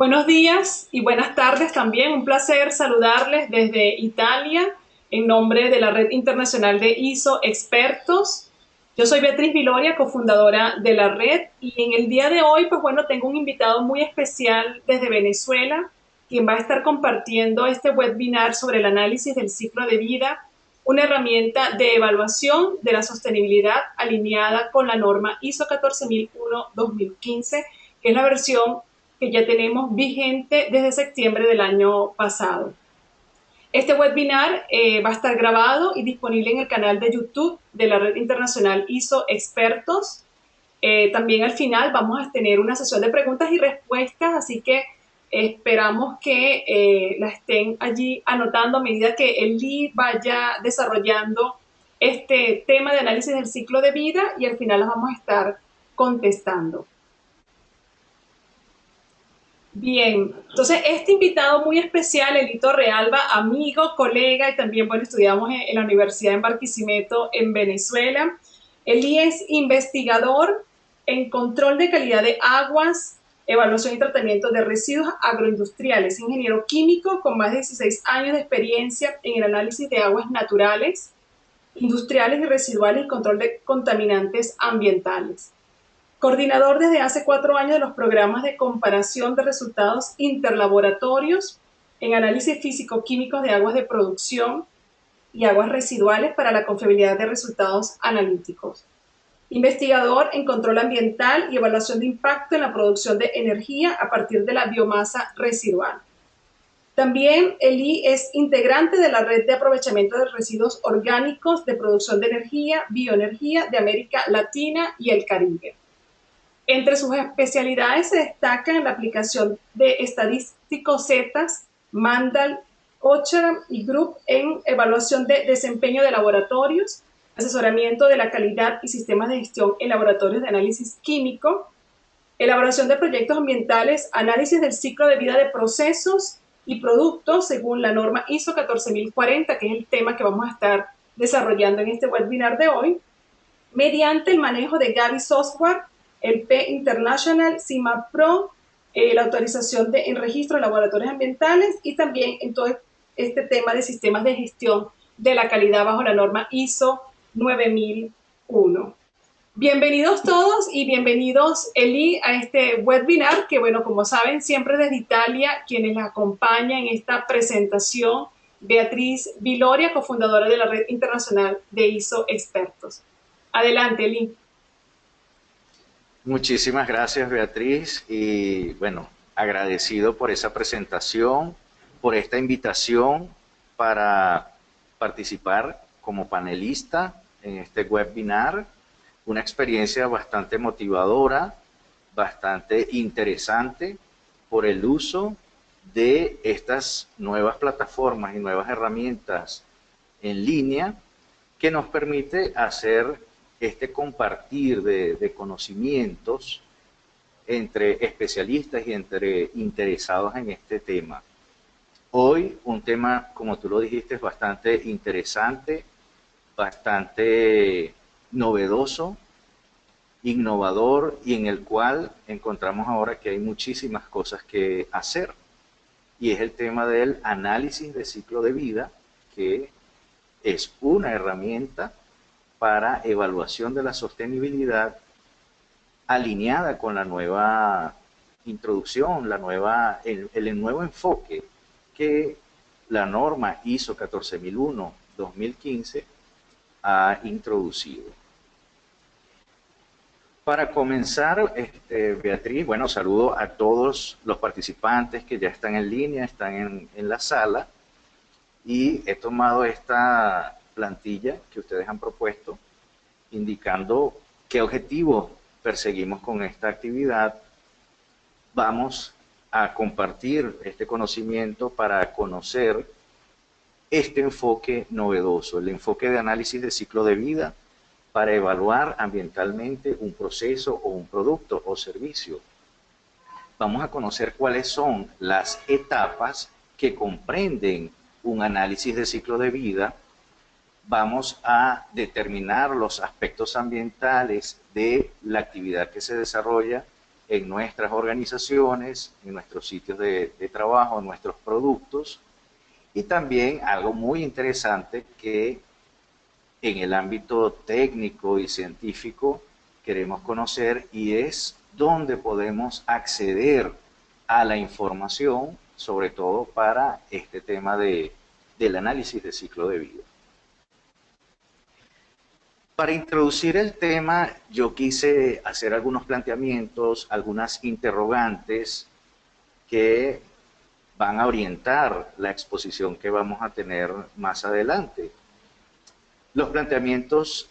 Buenos días y buenas tardes también. Un placer saludarles desde Italia en nombre de la Red Internacional de ISO Expertos. Yo soy Beatriz Viloria, cofundadora de la red, y en el día de hoy, pues bueno, tengo un invitado muy especial desde Venezuela, quien va a estar compartiendo este webinar sobre el análisis del ciclo de vida, una herramienta de evaluación de la sostenibilidad alineada con la norma ISO 14001-2015, que es la versión que ya tenemos vigente desde septiembre del año pasado. Este webinar va a estar grabado y disponible en el canal de YouTube de la Red Internacional ISO Expertos. También al final vamos a tener una sesión de preguntas y respuestas, así que esperamos que la estén allí anotando a medida que el LI vaya desarrollando este tema de análisis del ciclo de vida, y al final las vamos a estar contestando. Bien, entonces este invitado muy especial, Elito Realba, amigo, colega y también, bueno, estudiamos en la Universidad en Barquisimeto, en Venezuela. Él es investigador en control de calidad de aguas, evaluación y tratamiento de residuos agroindustriales, ingeniero químico con más de 16 años de experiencia en el análisis de aguas naturales, industriales y residuales y control de contaminantes ambientales. Coordinador desde hace 4 años de los programas de comparación de resultados interlaboratorios en análisis físico-químicos de aguas de producción y aguas residuales para la confiabilidad de resultados analíticos. Investigador en control ambiental y evaluación de impacto en la producción de energía a partir de la biomasa residual. También Eli es integrante de la red de aprovechamiento de residuos orgánicos de producción de energía, bioenergía de América Latina y el Caribe. Entre sus especialidades se destacan la aplicación de estadísticos Zetas, Mandal, Ocharam y Group en evaluación de desempeño de laboratorios, asesoramiento de la calidad y sistemas de gestión en laboratorios de análisis químico, elaboración de proyectos ambientales, análisis del ciclo de vida de procesos y productos según la norma ISO 14040, que es el tema que vamos a estar desarrollando en este webinar de hoy, mediante el manejo de Gavi Software, el P International, CIMA Pro, la autorización en registro de laboratorios ambientales y también en todo este tema de sistemas de gestión de la calidad bajo la norma ISO 9001. Bienvenidos todos y bienvenidos, Eli, a este webinar que, bueno, como saben, siempre desde Italia, quienes la acompañan en esta presentación, Beatriz Viloria, cofundadora de la Red Internacional de ISO Expertos. Adelante, Eli. Muchísimas gracias, Beatriz, y bueno, agradecido por esa presentación, por esta invitación para participar como panelista en este webinar, una experiencia bastante motivadora, bastante interesante por el uso de estas nuevas plataformas y nuevas herramientas en línea que nos permite hacer este compartir de conocimientos entre especialistas y entre interesados en este tema. Hoy un tema, como tú lo dijiste, es bastante interesante, bastante novedoso, innovador y en el cual encontramos ahora que hay muchísimas cosas que hacer. Y es el tema del análisis de ciclo de vida, que es una herramienta para evaluación de la sostenibilidad alineada con la nueva introducción, el nuevo enfoque que la norma ISO 14001-2015 ha introducido. Para comenzar, Beatriz, bueno, saludo a todos los participantes que ya están en línea, están en la sala, y he tomado esta plantilla que ustedes han propuesto, indicando qué objetivo perseguimos con esta actividad. Vamos a compartir este conocimiento para conocer este enfoque novedoso, el enfoque de análisis de ciclo de vida para evaluar ambientalmente un proceso o un producto o servicio. Vamos a conocer cuáles son las etapas que comprenden un análisis de ciclo de vida. Vamos a determinar los aspectos ambientales de la actividad que se desarrolla en nuestras organizaciones, en nuestros sitios de trabajo, en nuestros productos, y también algo muy interesante que en el ámbito técnico y científico queremos conocer, y es dónde podemos acceder a la información, sobre todo para este tema del análisis de ciclo de vida. Para introducir el tema, yo quise hacer algunos planteamientos, algunas interrogantes que van a orientar la exposición que vamos a tener más adelante. Los planteamientos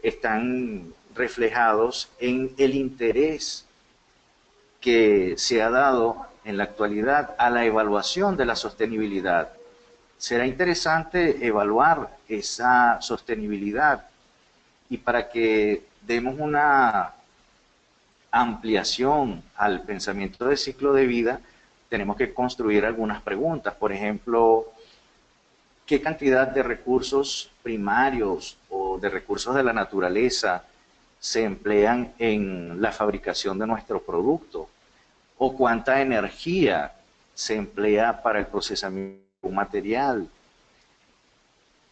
están reflejados en el interés que se ha dado en la actualidad a la evaluación de la sostenibilidad. Será interesante evaluar esa sostenibilidad, y para que demos una ampliación al pensamiento de ciclo de vida, tenemos que construir algunas preguntas. Por ejemplo, ¿qué cantidad de recursos primarios o de recursos de la naturaleza se emplean en la fabricación de nuestro producto? ¿O cuánta energía se emplea para el procesamiento de un material?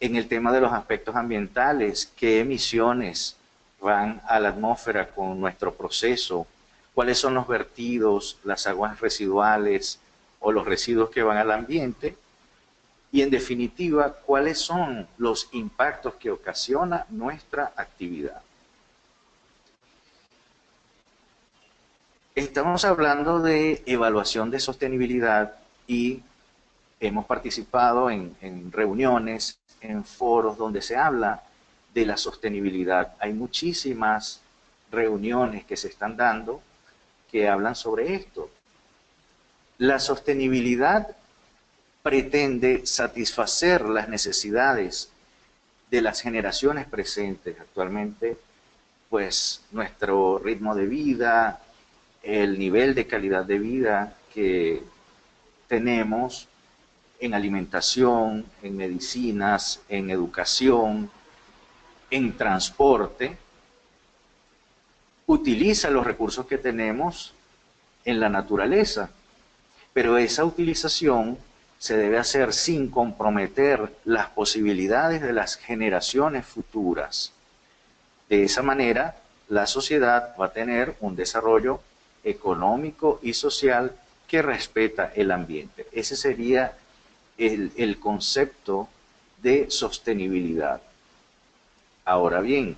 En el tema de los aspectos ambientales, ¿qué emisiones van a la atmósfera con nuestro proceso? ¿Cuáles son los vertidos, las aguas residuales o los residuos que van al ambiente? Y en definitiva, ¿cuáles son los impactos que ocasiona nuestra actividad? Estamos hablando de evaluación de sostenibilidad y hemos participado en reuniones, en foros donde se habla de la sostenibilidad. Hay muchísimas reuniones que se están dando que hablan sobre esto. La sostenibilidad pretende satisfacer las necesidades de las generaciones presentes. Actualmente, pues nuestro ritmo de vida, el nivel de calidad de vida que tenemos en alimentación, en medicinas, en educación, en transporte, utiliza los recursos que tenemos en la naturaleza, pero esa utilización se debe hacer sin comprometer las posibilidades de las generaciones futuras. De esa manera, la sociedad va a tener un desarrollo económico y social que respeta el ambiente. Ese sería el concepto de sostenibilidad. Ahora bien,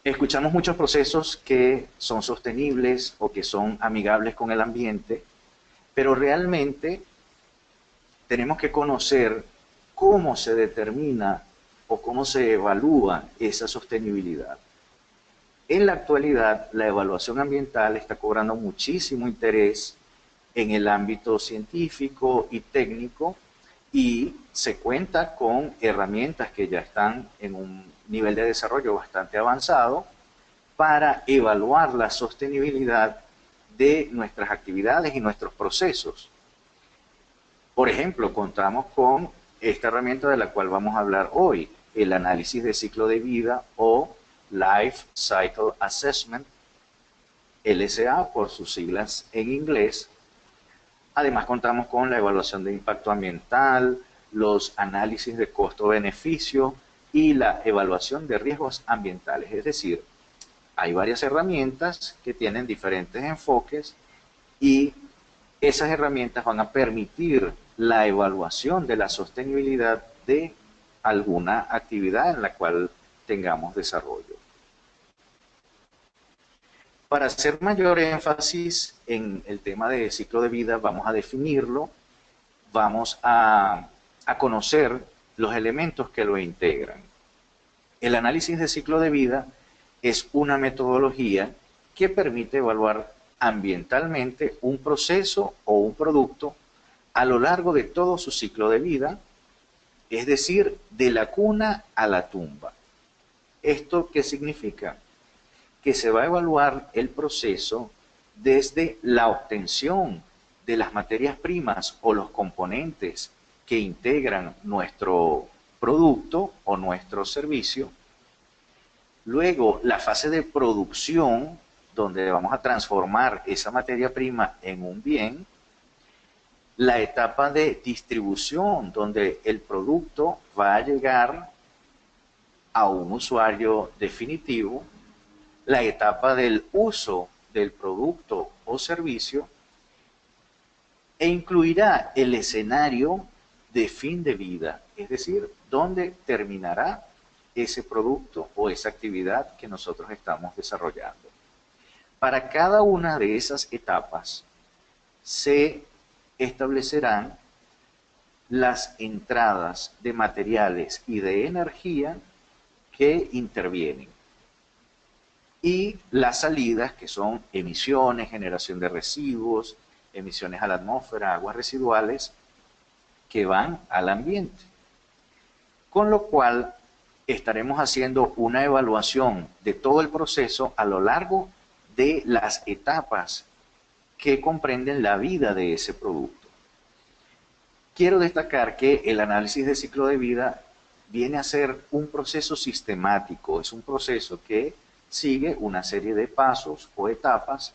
escuchamos muchos procesos que son sostenibles o que son amigables con el ambiente, pero realmente tenemos que conocer cómo se determina o cómo se evalúa esa sostenibilidad. En la actualidad, la evaluación ambiental está cobrando muchísimo interés en el ámbito científico y técnico, y se cuenta con herramientas que ya están en un nivel de desarrollo bastante avanzado para evaluar la sostenibilidad de nuestras actividades y nuestros procesos. Por ejemplo, contamos con esta herramienta de la cual vamos a hablar hoy, el análisis de ciclo de vida o Life Cycle Assessment, LCA por sus siglas en inglés. Además, contamos con la evaluación de impacto ambiental, los análisis de costo-beneficio y la evaluación de riesgos ambientales. Es decir, hay varias herramientas que tienen diferentes enfoques, y esas herramientas van a permitir la evaluación de la sostenibilidad de alguna actividad en la cual tengamos desarrollo. Para hacer mayor énfasis en el tema de ciclo de vida, vamos a definirlo, vamos a conocer los elementos que lo integran. El análisis de ciclo de vida es una metodología que permite evaluar ambientalmente un proceso o un producto a lo largo de todo su ciclo de vida, es decir, de la cuna a la tumba. ¿Esto qué significa? Que se va a evaluar el proceso desde la obtención de las materias primas o los componentes que integran nuestro producto o nuestro servicio, Luego, la fase de producción, donde vamos a transformar esa materia prima en un bien. La etapa de distribución, donde el producto va a llegar a un usuario definitivo. La etapa del uso del producto o servicio, e incluirá el escenario de fin de vida, es decir, dónde terminará ese producto o esa actividad que nosotros estamos desarrollando. Para cada una de esas etapas se establecerán las entradas de materiales y de energía que intervienen, y las salidas, que son emisiones, generación de residuos, emisiones a la atmósfera, aguas residuales, que van al ambiente. Con lo cual, estaremos haciendo una evaluación de todo el proceso a lo largo de las etapas que comprenden la vida de ese producto. Quiero destacar que el análisis de ciclo de vida viene a ser un proceso sistemático, es un proceso que sigue una serie de pasos o etapas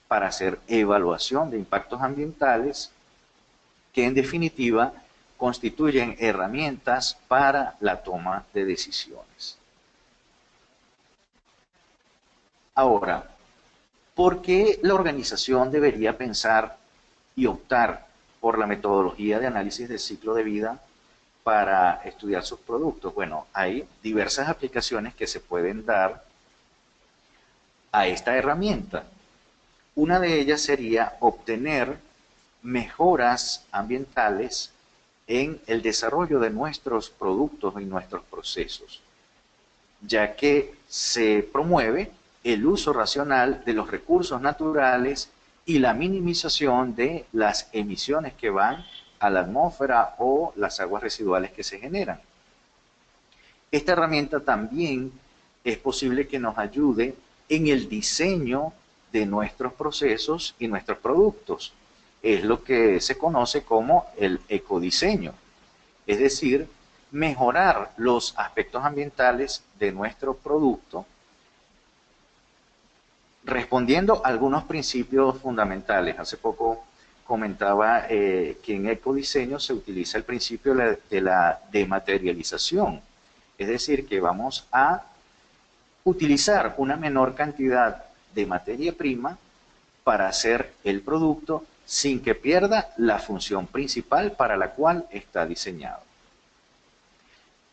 para hacer evaluación de impactos ambientales que en definitiva constituyen herramientas para la toma de decisiones. Ahora, ¿por qué la organización debería pensar y optar por la metodología de análisis del ciclo de vida para estudiar sus productos? Bueno, hay diversas aplicaciones que se pueden dar a esta herramienta. Una de ellas sería obtener mejoras ambientales en el desarrollo de nuestros productos y nuestros procesos, ya que se promueve el uso racional de los recursos naturales y la minimización de las emisiones que van a la atmósfera o las aguas residuales que se generan. Esta herramienta también es posible que nos ayude en el diseño de nuestros procesos y nuestros productos. Es lo que se conoce como el ecodiseño, es decir, mejorar los aspectos ambientales de nuestro producto respondiendo a algunos principios fundamentales. Hace poco comentaba que en ecodiseño se utiliza el principio de la dematerialización, es decir, que vamos a utilizar una menor cantidad de materia prima para hacer el producto sin que pierda la función principal para la cual está diseñado.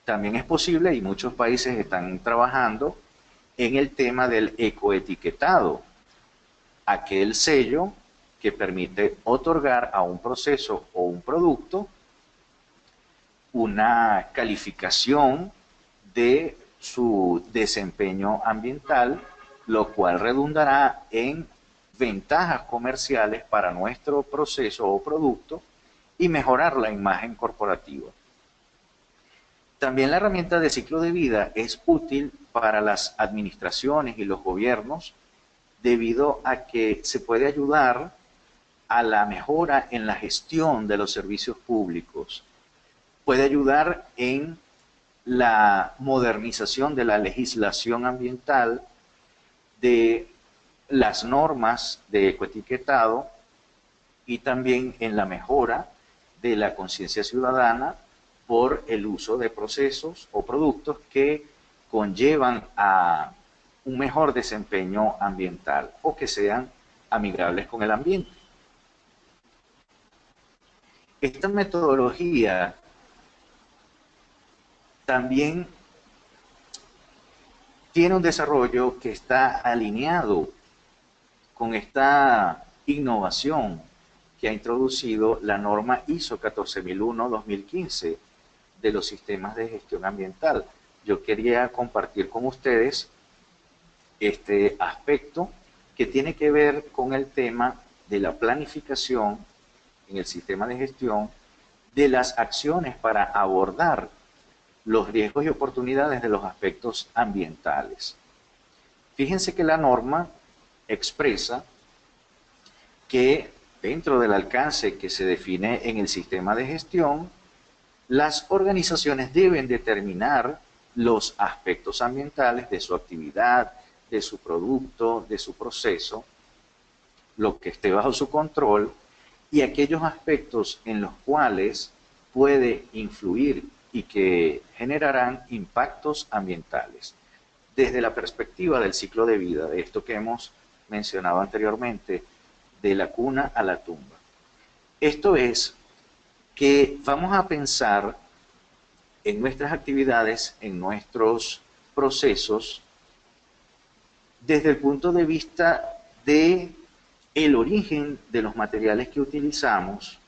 También es posible, y muchos países están trabajando en el tema del ecoetiquetado, aquel sello que permite otorgar a un proceso o un producto una calificación de su desempeño ambiental, lo cual redundará en ventajas comerciales para nuestro proceso o producto y mejorar la imagen corporativa. También la herramienta de ciclo de vida es útil para las administraciones y los gobiernos debido a que se puede ayudar a la mejora en la gestión de los servicios públicos. Puede ayudar en la modernización de la legislación ambiental, de las normas de ecoetiquetado y también en la mejora de la conciencia ciudadana por el uso de procesos o productos que conllevan a un mejor desempeño ambiental o que sean amigables con el ambiente. Esta metodología también tiene un desarrollo que está alineado con esta innovación que ha introducido la norma ISO 14001-2015 de los sistemas de gestión ambiental. Yo quería compartir con ustedes este aspecto que tiene que ver con el tema de la planificación en el sistema de gestión de las acciones para abordar los riesgos y oportunidades de los aspectos ambientales. Fíjense que la norma expresa que dentro del alcance que se define en el sistema de gestión, las organizaciones deben determinar los aspectos ambientales de su actividad, de su producto, de su proceso, lo que esté bajo su control, y aquellos aspectos en los cuales puede influir y que generarán impactos ambientales. Desde la perspectiva del ciclo de vida, de esto que hemos mencionado anteriormente, de la cuna a la tumba. Esto es que vamos a pensar en nuestras actividades, en nuestros procesos, desde el punto de vista de el origen de los materiales que utilizamos,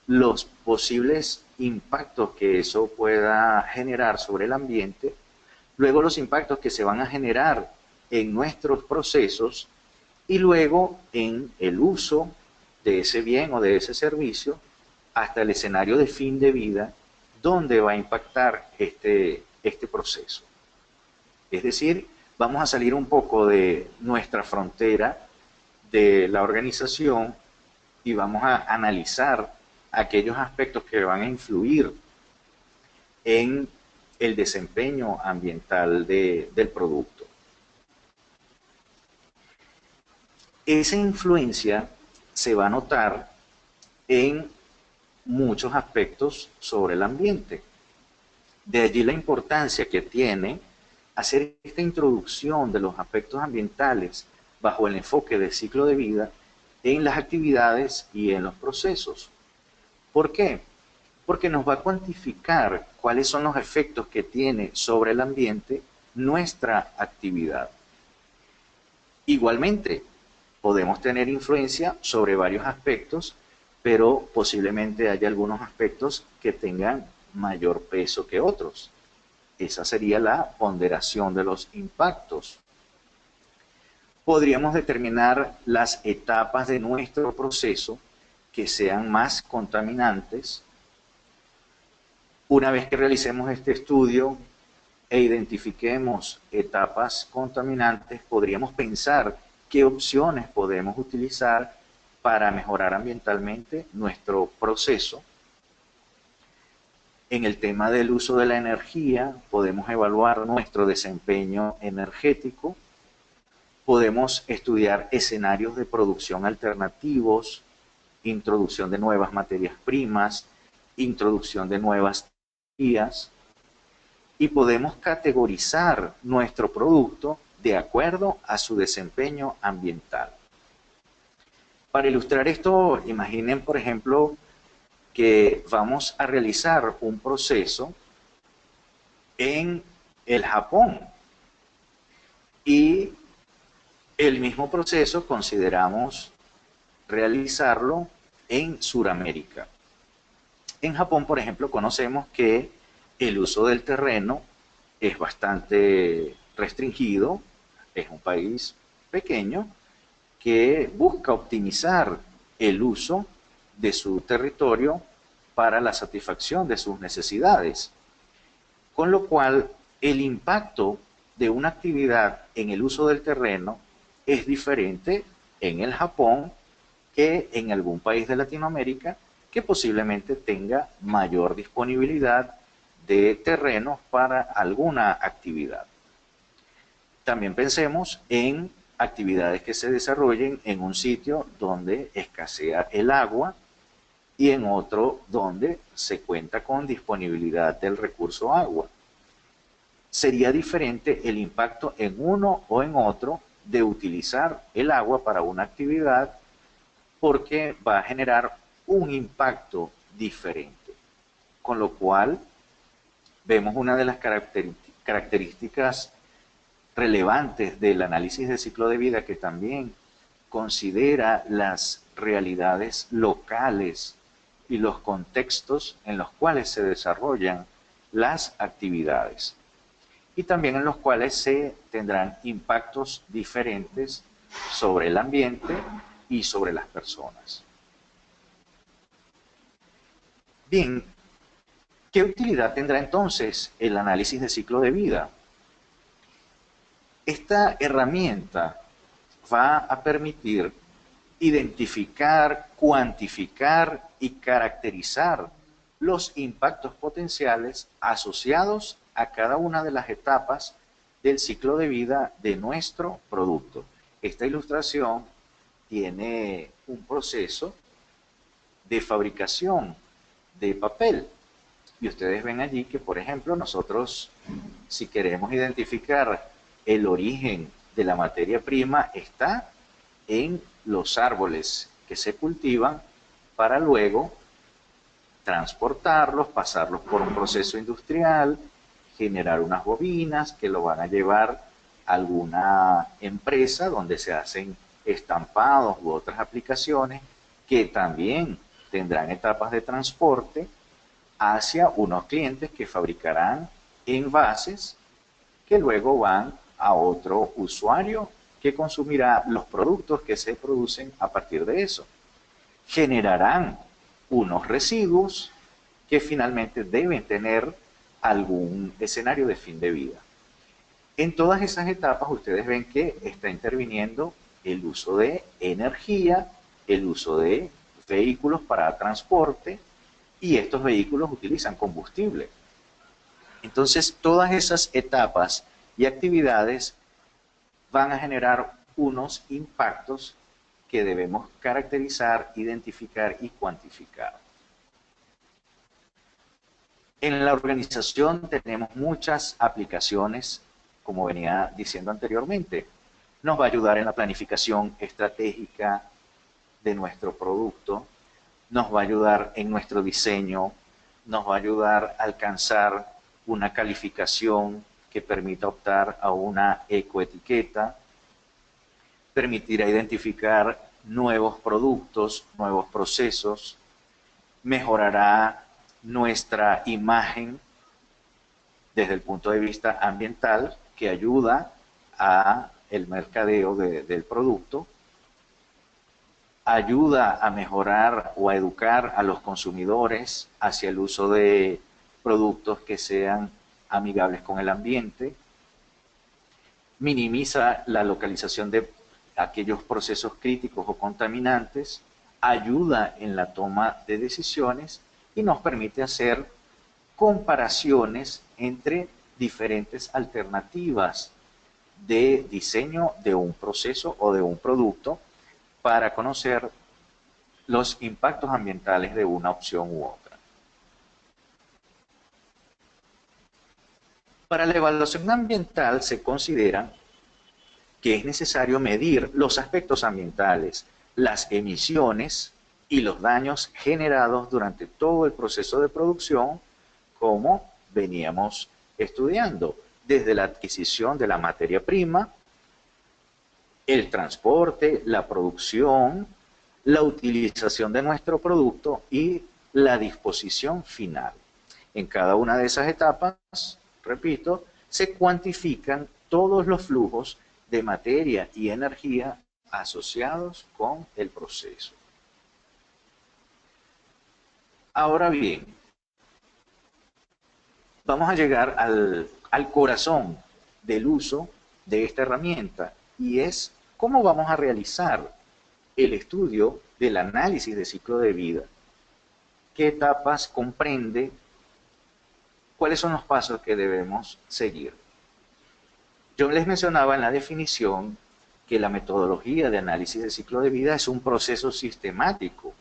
los posibles impactos que eso pueda generar sobre el ambiente, luego los impactos que se van a generar en nuestros procesos y luego en el uso de ese bien o de ese servicio hasta el escenario de fin de vida donde va a impactar este proceso. Es decir, vamos a salir un poco de nuestra frontera de la organización y vamos a analizar aquellos aspectos que van a influir en el desempeño ambiental del producto. Esa influencia se va a notar en muchos aspectos sobre el ambiente. De allí la importancia que tiene hacer esta introducción de los aspectos ambientales bajo el enfoque del ciclo de vida en las actividades y en los procesos. ¿Por qué? Porque nos va a cuantificar cuáles son los efectos que tiene sobre el ambiente nuestra actividad. Igualmente, podemos tener influencia sobre varios aspectos, pero posiblemente haya algunos aspectos que tengan mayor peso que otros. Esa sería la ponderación de los impactos. Podríamos determinar las etapas de nuestro proceso que sean más contaminantes. Una vez que realicemos este estudio e identifiquemos etapas contaminantes, podríamos pensar qué opciones podemos utilizar para mejorar ambientalmente nuestro proceso. En el tema del uso de la energía, podemos evaluar nuestro desempeño energético, podemos estudiar escenarios de producción alternativos, introducción de nuevas materias primas, introducción de nuevas tecnologías, y podemos categorizar nuestro producto de acuerdo a su desempeño ambiental. Para ilustrar esto, imaginen, por ejemplo, que vamos a realizar un proceso en el Japón y el mismo proceso consideramos realizarlo en Sudamérica. En Japón, por ejemplo, conocemos que el uso del terreno es bastante restringido, es un país pequeño que busca optimizar el uso de su territorio para la satisfacción de sus necesidades. Con lo cual, el impacto de una actividad en el uso del terreno es diferente en el Japón que en algún país de Latinoamérica que posiblemente tenga mayor disponibilidad de terrenos para alguna actividad. También pensemos en actividades que se desarrollen en un sitio donde escasea el agua y en otro donde se cuenta con disponibilidad del recurso agua. Sería diferente el impacto en uno o en otro de utilizar el agua para una actividad porque va a generar un impacto diferente. Con lo cual, vemos una de las características relevantes del análisis de ciclo de vida que también considera las realidades locales y los contextos en los cuales se desarrollan las actividades y también en los cuales se tendrán impactos diferentes sobre el ambiente y sobre las personas. Bien, ¿qué utilidad tendrá entonces el análisis de ciclo de vida? Esta herramienta va a permitir identificar, cuantificar y caracterizar los impactos potenciales asociados a cada una de las etapas del ciclo de vida de nuestro producto. Esta ilustración tiene un proceso de fabricación de papel. Y ustedes ven allí que, por ejemplo, nosotros, si queremos identificar el origen de la materia prima, está en los árboles que se cultivan para luego transportarlos, pasarlos por un proceso industrial, generar unas bobinas que lo van a llevar a alguna empresa donde se hacen estampados u otras aplicaciones que también tendrán etapas de transporte hacia unos clientes que fabricarán envases que luego van a otro usuario que consumirá los productos que se producen a partir de eso. Generarán unos residuos que finalmente deben tener algún escenario de fin de vida. En todas esas etapas ustedes ven que está interviniendo el uso de energía, el uso de vehículos para transporte, y estos vehículos utilizan combustible. Entonces, todas esas etapas y actividades van a generar unos impactos que debemos caracterizar, identificar y cuantificar. En la organización tenemos muchas aplicaciones, como venía diciendo anteriormente. Nos va a ayudar en la planificación estratégica de nuestro producto, nos va a ayudar en nuestro diseño, nos va a ayudar a alcanzar una calificación que permita optar a una ecoetiqueta, permitirá identificar nuevos productos, nuevos procesos, mejorará nuestra imagen desde el punto de vista ambiental, que ayuda a el mercadeo del producto, ayuda a mejorar o a educar a los consumidores hacia el uso de productos que sean amigables con el ambiente, minimiza la localización de aquellos procesos críticos o contaminantes, ayuda en la toma de decisiones y nos permite hacer comparaciones entre diferentes alternativas de diseño de un proceso o de un producto para conocer los impactos ambientales de una opción u otra. Para la evaluación ambiental se considera que es necesario medir los aspectos ambientales, las emisiones y los daños generados durante todo el proceso de producción, como veníamos estudiando, desde la adquisición de la materia prima, el transporte, la producción, la utilización de nuestro producto y la disposición final. En cada una de esas etapas, repito, se cuantifican todos los flujos de materia y energía asociados con el proceso. Ahora bien, vamos a llegar al corazón del uso de esta herramienta, y es cómo vamos a realizar el estudio del análisis de ciclo de vida, qué etapas comprende, cuáles son los pasos que debemos seguir. Yo les mencionaba en la definición que la metodología de análisis de ciclo de vida es un proceso sistemático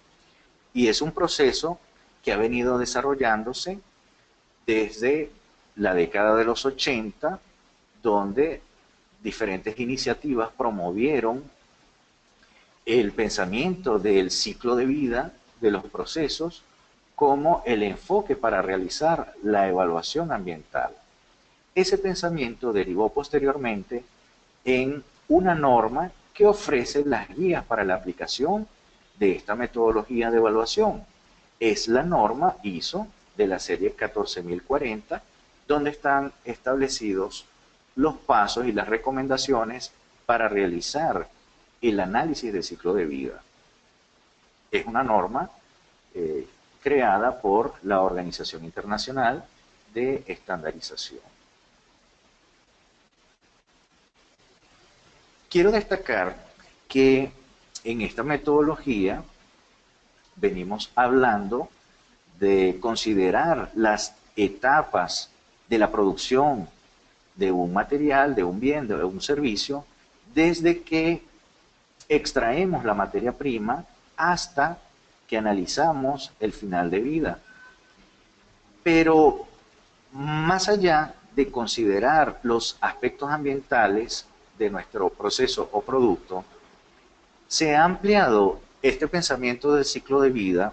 y es un proceso que ha venido desarrollándose desde la década de los 80, donde diferentes iniciativas promovieron el pensamiento del ciclo de vida de los procesos como el enfoque para realizar la evaluación ambiental. Ese pensamiento derivó posteriormente en una norma que ofrece las guías para la aplicación de esta metodología de evaluación. Es la norma ISO de la serie 14040, donde están establecidos los pasos y las recomendaciones para realizar el análisis de ciclo de vida. Es una norma creada por la Organización Internacional de Estandarización. Quiero destacar que en esta metodología venimos hablando de considerar las etapas de la producción de un material, de un bien, de un servicio, desde que extraemos la materia prima hasta que analizamos el final de vida. Pero más allá de considerar los aspectos ambientales de nuestro proceso o producto, se ha ampliado este pensamiento del ciclo de vida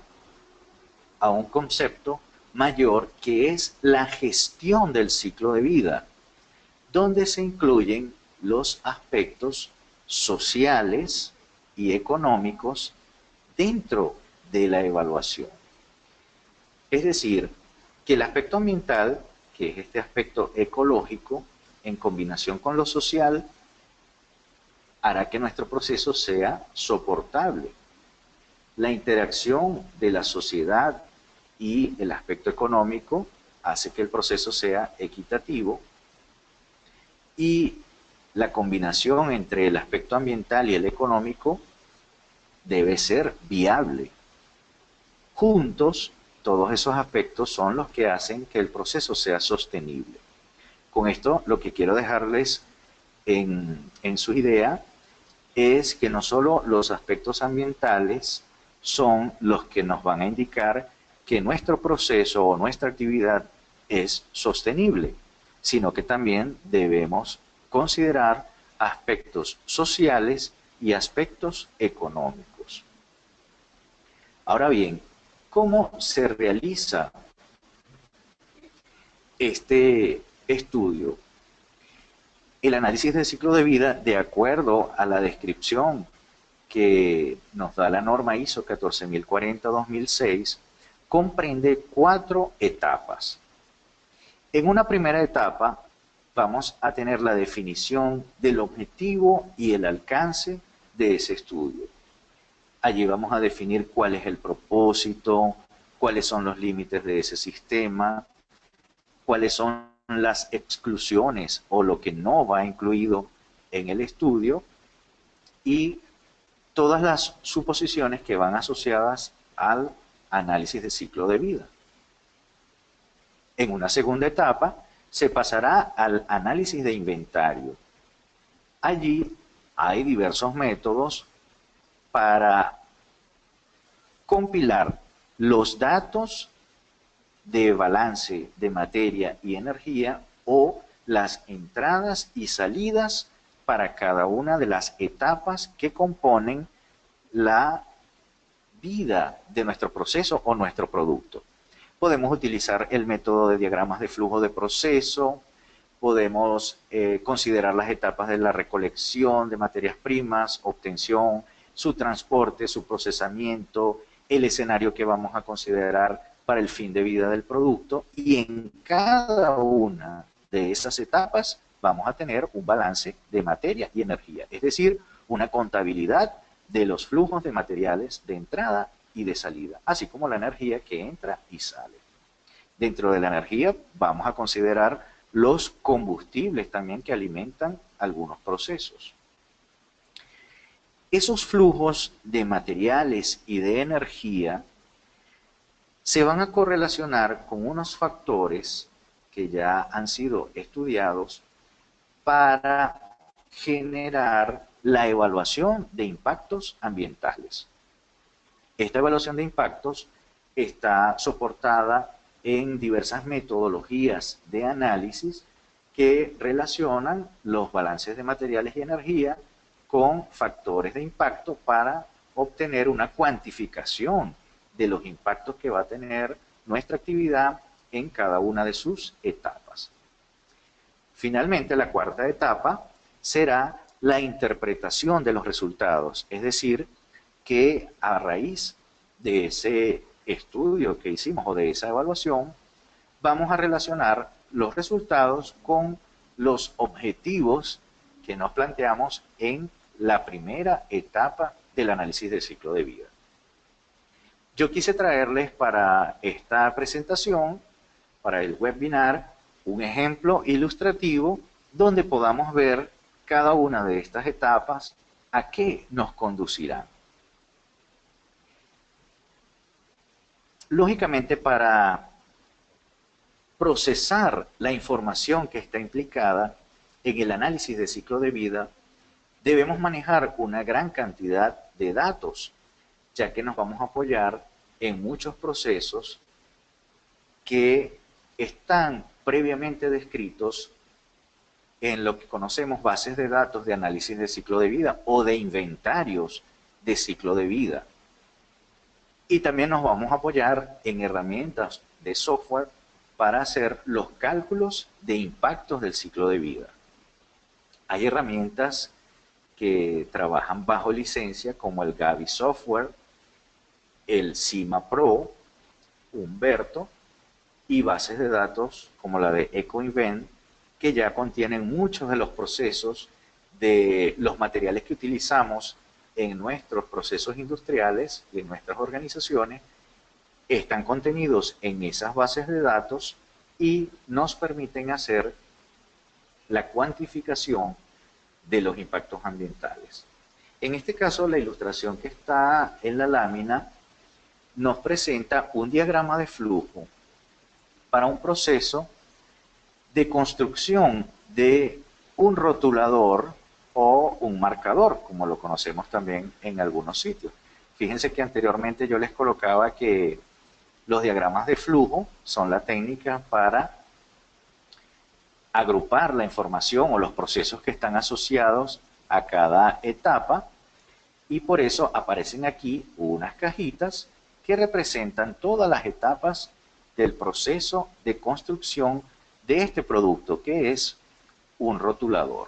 a un concepto mayor que es la gestión del ciclo de vida, donde se incluyen los aspectos sociales y económicos dentro de la evaluación. Es decir, que el aspecto ambiental, que es este aspecto ecológico, en combinación con lo social, hará que nuestro proceso sea soportable. La interacción de la sociedad y el aspecto económico hace que el proceso sea equitativo, y la combinación entre el aspecto ambiental y el económico debe ser viable. Juntos, todos esos aspectos son los que hacen que el proceso sea sostenible. Con esto, lo que quiero dejarles en su idea es que no solo los aspectos ambientales son los que nos van a indicar que nuestro proceso o nuestra actividad es sostenible, sino que también debemos considerar aspectos sociales y aspectos económicos. Ahora bien, ¿cómo se realiza este estudio? El análisis del ciclo de vida, de acuerdo a la descripción que nos da la norma ISO 14040-2006, comprende 4 etapas. En una primera etapa vamos a tener la definición del objetivo y el alcance de ese estudio. Allí vamos a definir cuál es el propósito, cuáles son los límites de ese sistema, cuáles son las exclusiones o lo que no va incluido en el estudio, y todas las suposiciones que van asociadas al análisis de ciclo de vida. En una segunda etapa se pasará al análisis de inventario. Allí hay diversos métodos para compilar los datos de balance de materia y energía, o las entradas y salidas para cada una de las etapas que componen la vida de nuestro proceso o nuestro producto. Podemos utilizar el método de diagramas de flujo de proceso, podemos considerar las etapas de la recolección de materias primas, obtención, su transporte, su procesamiento, el escenario que vamos a considerar para el fin de vida del producto, y en cada una de esas etapas vamos a tener un balance de materia y energía, es decir, una contabilidad de los flujos de materiales de entrada y de salida, así como la energía que entra y sale. Dentro de la energía vamos a considerar los combustibles también que alimentan algunos procesos. Esos flujos de materiales y de energía se van a correlacionar con unos factores que ya han sido estudiados para generar la evaluación de impactos ambientales. Esta evaluación de impactos está soportada en diversas metodologías de análisis que relacionan los balances de materiales y energía con factores de impacto para obtener una cuantificación de los impactos que va a tener nuestra actividad en cada una de sus etapas. Finalmente, la cuarta etapa será la interpretación de los resultados, es decir, que a raíz de ese estudio que hicimos o de esa evaluación, vamos a relacionar los resultados con los objetivos que nos planteamos en la primera etapa del análisis del ciclo de vida. Yo quise traerles para esta presentación, para el webinar, un ejemplo ilustrativo donde podamos ver cada una de estas etapas a qué nos conducirán. Lógicamente, para procesar la información que está implicada en el análisis de ciclo de vida, debemos manejar una gran cantidad de datos, ya que nos vamos a apoyar en muchos procesos que están previamente descritos en lo que conocemos bases de datos de análisis de ciclo de vida o de inventarios de ciclo de vida. Y también nos vamos a apoyar en herramientas de software para hacer los cálculos de impactos del ciclo de vida. Hay herramientas que trabajan bajo licencia como el Gavi Software, el Cima Pro, Humberto, y bases de datos como la de EcoInvent, que ya contienen muchos de los procesos de los materiales que utilizamos en nuestros procesos industriales y en nuestras organizaciones, están contenidos en esas bases de datos y nos permiten hacer la cuantificación de los impactos ambientales. En este caso, la ilustración que está en la lámina nos presenta un diagrama de flujo para un proceso de construcción de un rotulador o un marcador, como lo conocemos también en algunos sitios. Fíjense que anteriormente yo les colocaba que los diagramas de flujo son la técnica para agrupar la información o los procesos que están asociados a cada etapa, y por eso aparecen aquí unas cajitas que representan todas las etapas del proceso de construcción de este producto, que es un rotulador.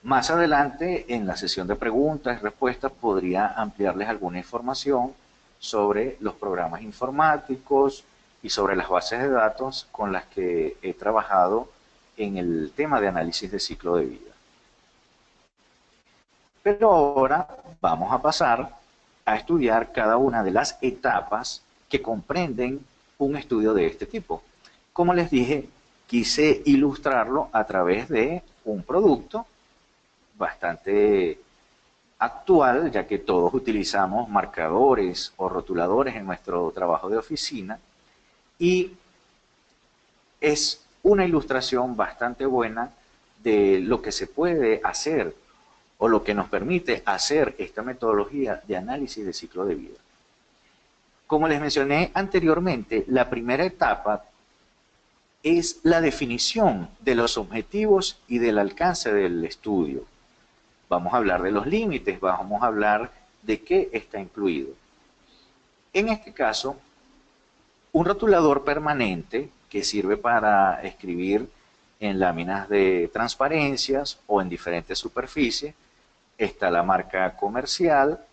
Más adelante, en la sesión de preguntas y respuestas, podría ampliarles alguna información sobre los programas informáticos y sobre las bases de datos con las que he trabajado en el tema de análisis de ciclo de vida. Pero ahora vamos a pasar a estudiar cada una de las etapas que comprenden un estudio de este tipo. Como les dije, quise ilustrarlo a través de un producto bastante actual, ya que todos utilizamos marcadores o rotuladores en nuestro trabajo de oficina, y es una ilustración bastante buena de lo que se puede hacer o lo que nos permite hacer esta metodología de análisis de ciclo de vida. Como les mencioné anteriormente, la primera etapa es la definición de los objetivos y del alcance del estudio. Vamos a hablar de los límites, vamos a hablar de qué está incluido. En este caso, un rotulador permanente que sirve para escribir en láminas de transparencias o en diferentes superficies. Está la marca comercial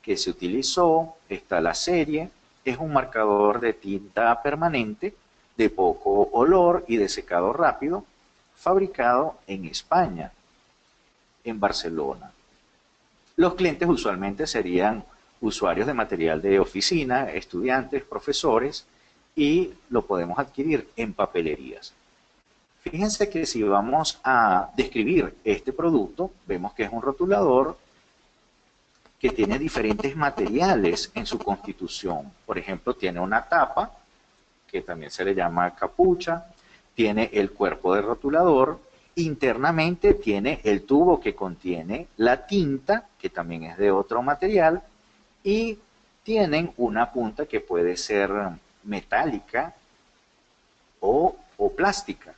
que se utilizó, está la serie, es un marcador de tinta permanente, de poco olor y de secado rápido, fabricado en España, en Barcelona. Los clientes usualmente serían usuarios de material de oficina, estudiantes, profesores, y lo podemos adquirir en papelerías. Fíjense que si vamos a describir este producto, vemos que es un rotulador que tiene diferentes materiales en su constitución. Por ejemplo, tiene una tapa, que también se le llama capucha, tiene el cuerpo del rotulador, internamente tiene el tubo que contiene la tinta, que también es de otro material, y tienen una punta que puede ser metálica o plástica.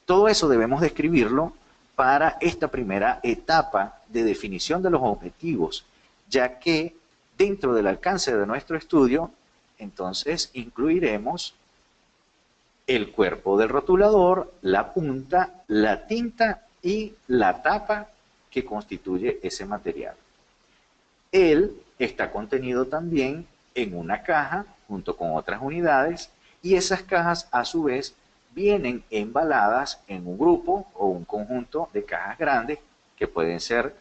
Todo eso debemos describirlo para esta primera etapa de definición de los objetivos, ya que dentro del alcance de nuestro estudio, entonces incluiremos el cuerpo del rotulador, la punta, la tinta y la tapa que constituye ese material. Él está contenido también en una caja junto con otras unidades, y esas cajas a su vez vienen embaladas en un grupo o un conjunto de cajas grandes que pueden ser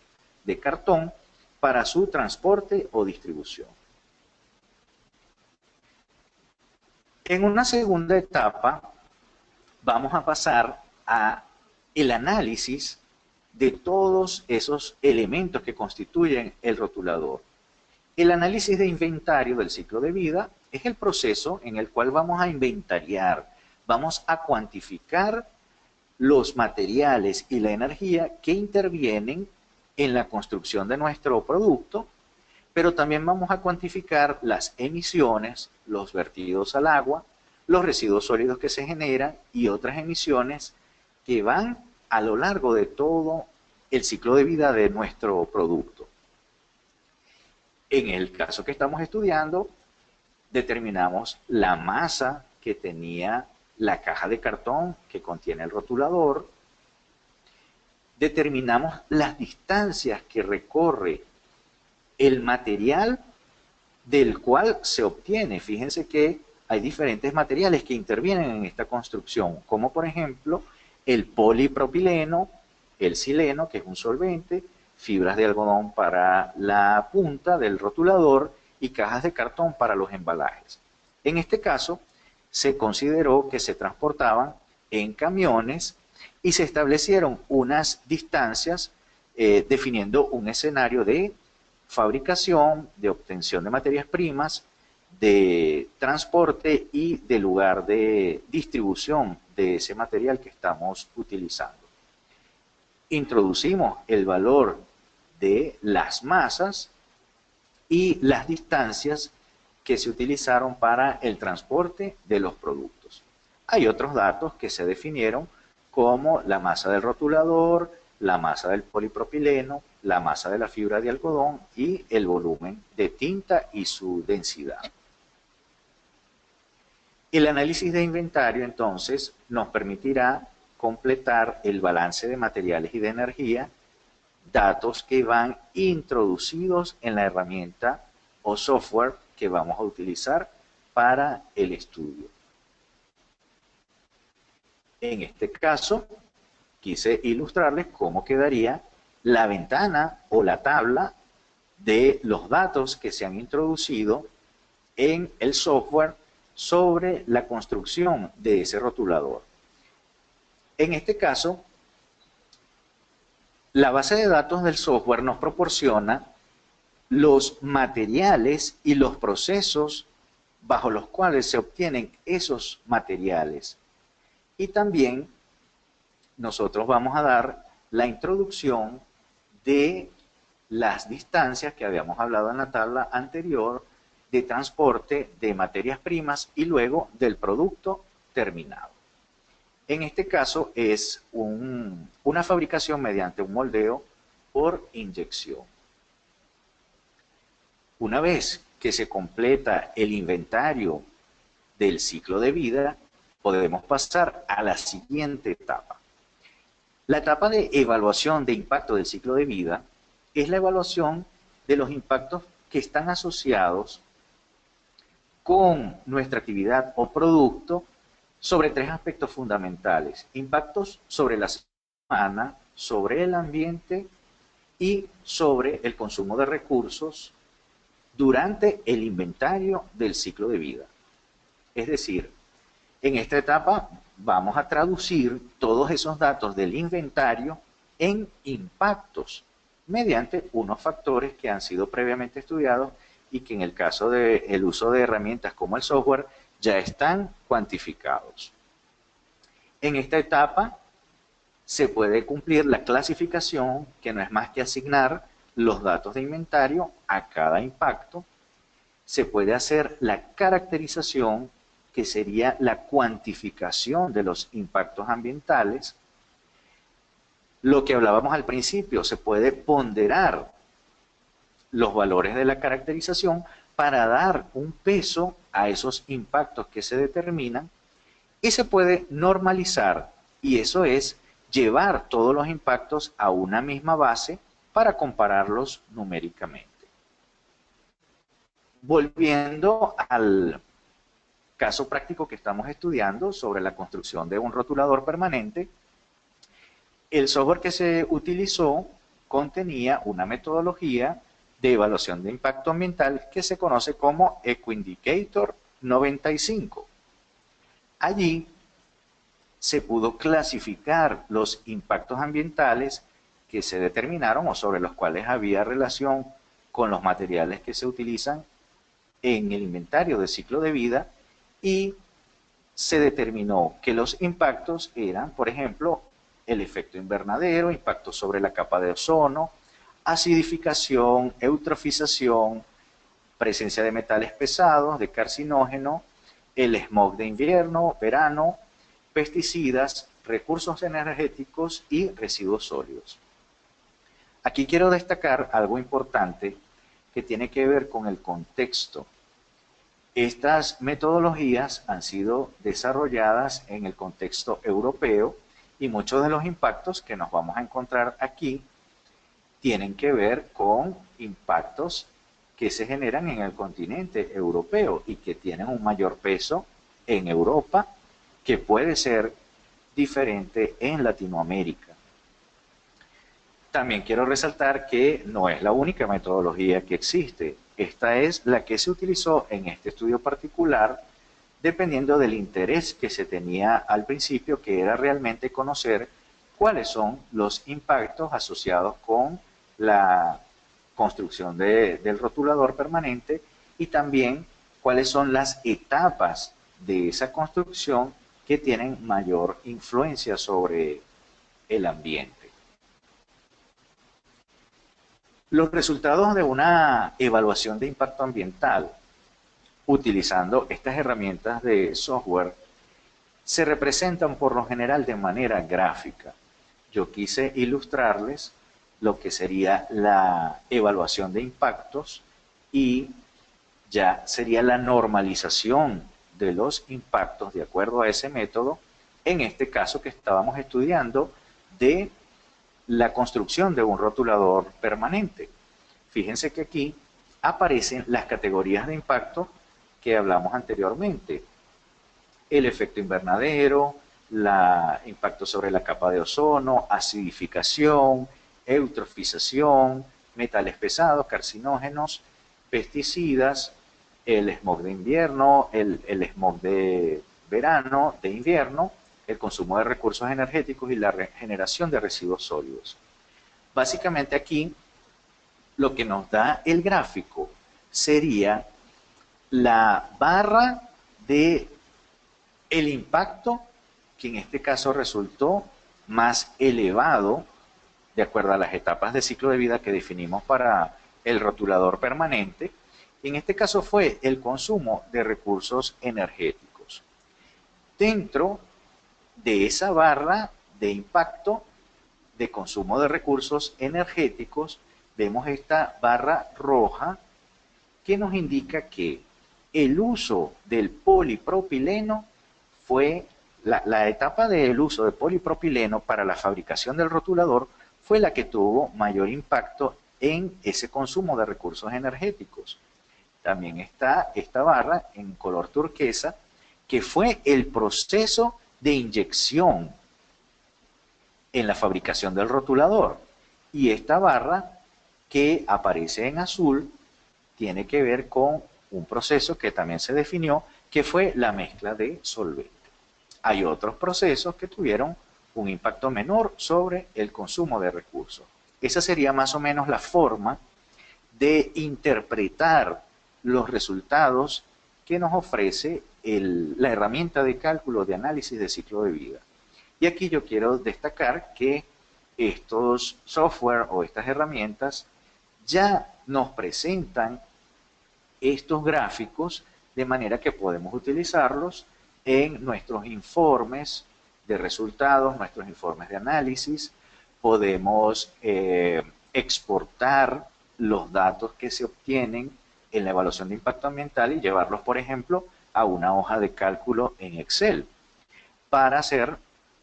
de cartón para su transporte o distribución. En una segunda etapa vamos a pasar a el análisis de todos esos elementos que constituyen el rotulador. El análisis de inventario del ciclo de vida Es el proceso en el cual vamos a inventariar, vamos a cuantificar los materiales y la energía que intervienen en la construcción de nuestro producto, pero también vamos a cuantificar las emisiones, los vertidos al agua, los residuos sólidos que se generan y otras emisiones que van a lo largo de todo el ciclo de vida de nuestro producto. En el caso que estamos estudiando, determinamos la masa que tenía la caja de cartón que contiene el rotulador, determinamos las distancias que recorre el material del cual se obtiene. Fíjense que hay diferentes materiales que intervienen en esta construcción, como por ejemplo el polipropileno, el sileno, que es un solvente, fibras de algodón para la punta del rotulador y cajas de cartón para los embalajes. En este caso, se consideró que se transportaban en camiones y se establecieron unas distancias definiendo un escenario de fabricación, de obtención de materias primas, de transporte y de lugar de distribución de ese material que estamos utilizando. Introducimos el valor de las masas y las distancias que se utilizaron para el transporte de los productos. Hay otros datos que se definieron como la masa del rotulador, la masa del polipropileno, la masa de la fibra de algodón y el volumen de tinta y su densidad. El análisis de inventario entonces nos permitirá completar el balance de materiales y de energía, datos que van introducidos en la herramienta o software que vamos a utilizar para el estudio. En este caso, quise ilustrarles cómo quedaría la ventana o la tabla de los datos que se han introducido en el software sobre la construcción de ese rotulador. En este caso, la base de datos del software nos proporciona los materiales y los procesos bajo los cuales se obtienen esos materiales. Y también nosotros vamos a dar la introducción de las distancias que habíamos hablado en la tabla anterior de transporte de materias primas y luego del producto terminado. En este caso es una fabricación mediante un moldeo por inyección. Una vez que se completa el inventario del ciclo de vida, podemos pasar a la siguiente etapa. La etapa de evaluación de impacto del ciclo de vida es la evaluación de los impactos que están asociados con nuestra actividad o producto sobre tres aspectos fundamentales: impactos sobre la salud humana, sobre el ambiente y sobre el consumo de recursos durante el inventario del ciclo de vida. Es decir, en esta etapa vamos a traducir todos esos datos del inventario en impactos mediante unos factores que han sido previamente estudiados y que en el caso del uso de herramientas como el software ya están cuantificados. En esta etapa se puede cumplir la clasificación, que no es más que asignar los datos de inventario a cada impacto. Se puede hacer la caracterización, que sería la cuantificación de los impactos ambientales. Lo que hablábamos al principio, se puede ponderar los valores de la caracterización para dar un peso a esos impactos que se determinan, y se puede normalizar, y eso es llevar todos los impactos a una misma base para compararlos numéricamente. Volviendo al caso práctico que estamos estudiando sobre la construcción de un rotulador permanente, el software que se utilizó contenía una metodología de evaluación de impacto ambiental que se conoce como Ecoindicator 95. Allí se pudo clasificar los impactos ambientales que se determinaron o sobre los cuales había relación con los materiales que se utilizan en el inventario de ciclo de vida y se determinó que los impactos eran, por ejemplo, el efecto invernadero, impacto sobre la capa de ozono, acidificación, eutrofización, presencia de metales pesados, de carcinógeno, el smog de invierno, verano, pesticidas, recursos energéticos y residuos sólidos. Aquí quiero destacar algo importante que tiene que ver con el contexto. Estas metodologías han sido desarrolladas en el contexto europeo y muchos de los impactos que nos vamos a encontrar aquí tienen que ver con impactos que se generan en el continente europeo y que tienen un mayor peso en Europa, que puede ser diferente en Latinoamérica. También quiero resaltar que no es la única metodología que existe. Esta es la que se utilizó en este estudio particular, dependiendo del interés que se tenía al principio, que era realmente conocer cuáles son los impactos asociados con la construcción del rotulador permanente y también cuáles son las etapas de esa construcción que tienen mayor influencia sobre el ambiente. Los resultados de una evaluación de impacto ambiental utilizando estas herramientas de software se representan por lo general de manera gráfica. Yo quise ilustrarles lo que sería la evaluación de impactos y ya sería la normalización de los impactos de acuerdo a ese método, en este caso que estábamos estudiando de la construcción de un rotulador permanente. Fíjense que aquí aparecen las categorías de impacto que hablamos anteriormente. El efecto invernadero, impacto sobre la capa de ozono, acidificación, eutrofización, metales pesados, carcinógenos, pesticidas, el smog de invierno, el smog de verano, de invierno, el consumo de recursos energéticos y la generación de residuos sólidos. Básicamente aquí lo que nos da el gráfico sería la barra de el impacto que en este caso resultó más elevado de acuerdo a las etapas de ciclo de vida que definimos para el rotulador permanente. En este caso fue el consumo de recursos energéticos. Dentro de esa barra de impacto de consumo de recursos energéticos, vemos esta barra roja que nos indica que el uso del polipropileno fue la etapa del uso de polipropileno para la fabricación del rotulador fue la que tuvo mayor impacto en ese consumo de recursos energéticos. También está esta barra en color turquesa, que fue el proceso de inyección en la fabricación del rotulador. Y esta barra que aparece en azul tiene que ver con un proceso que también se definió, que fue la mezcla de solvente. Hay otros procesos que tuvieron un impacto menor sobre el consumo de recursos. Esa sería más o menos la forma de interpretar los resultados que nos ofrece la herramienta de cálculo de análisis de ciclo de vida. Y aquí yo quiero destacar que estos software o estas herramientas ya nos presentan estos gráficos de manera que podemos utilizarlos en nuestros informes de resultados, nuestros informes de análisis, podemos exportar los datos que se obtienen en la evaluación de impacto ambiental y llevarlos, por ejemplo, a una hoja de cálculo en Excel para hacer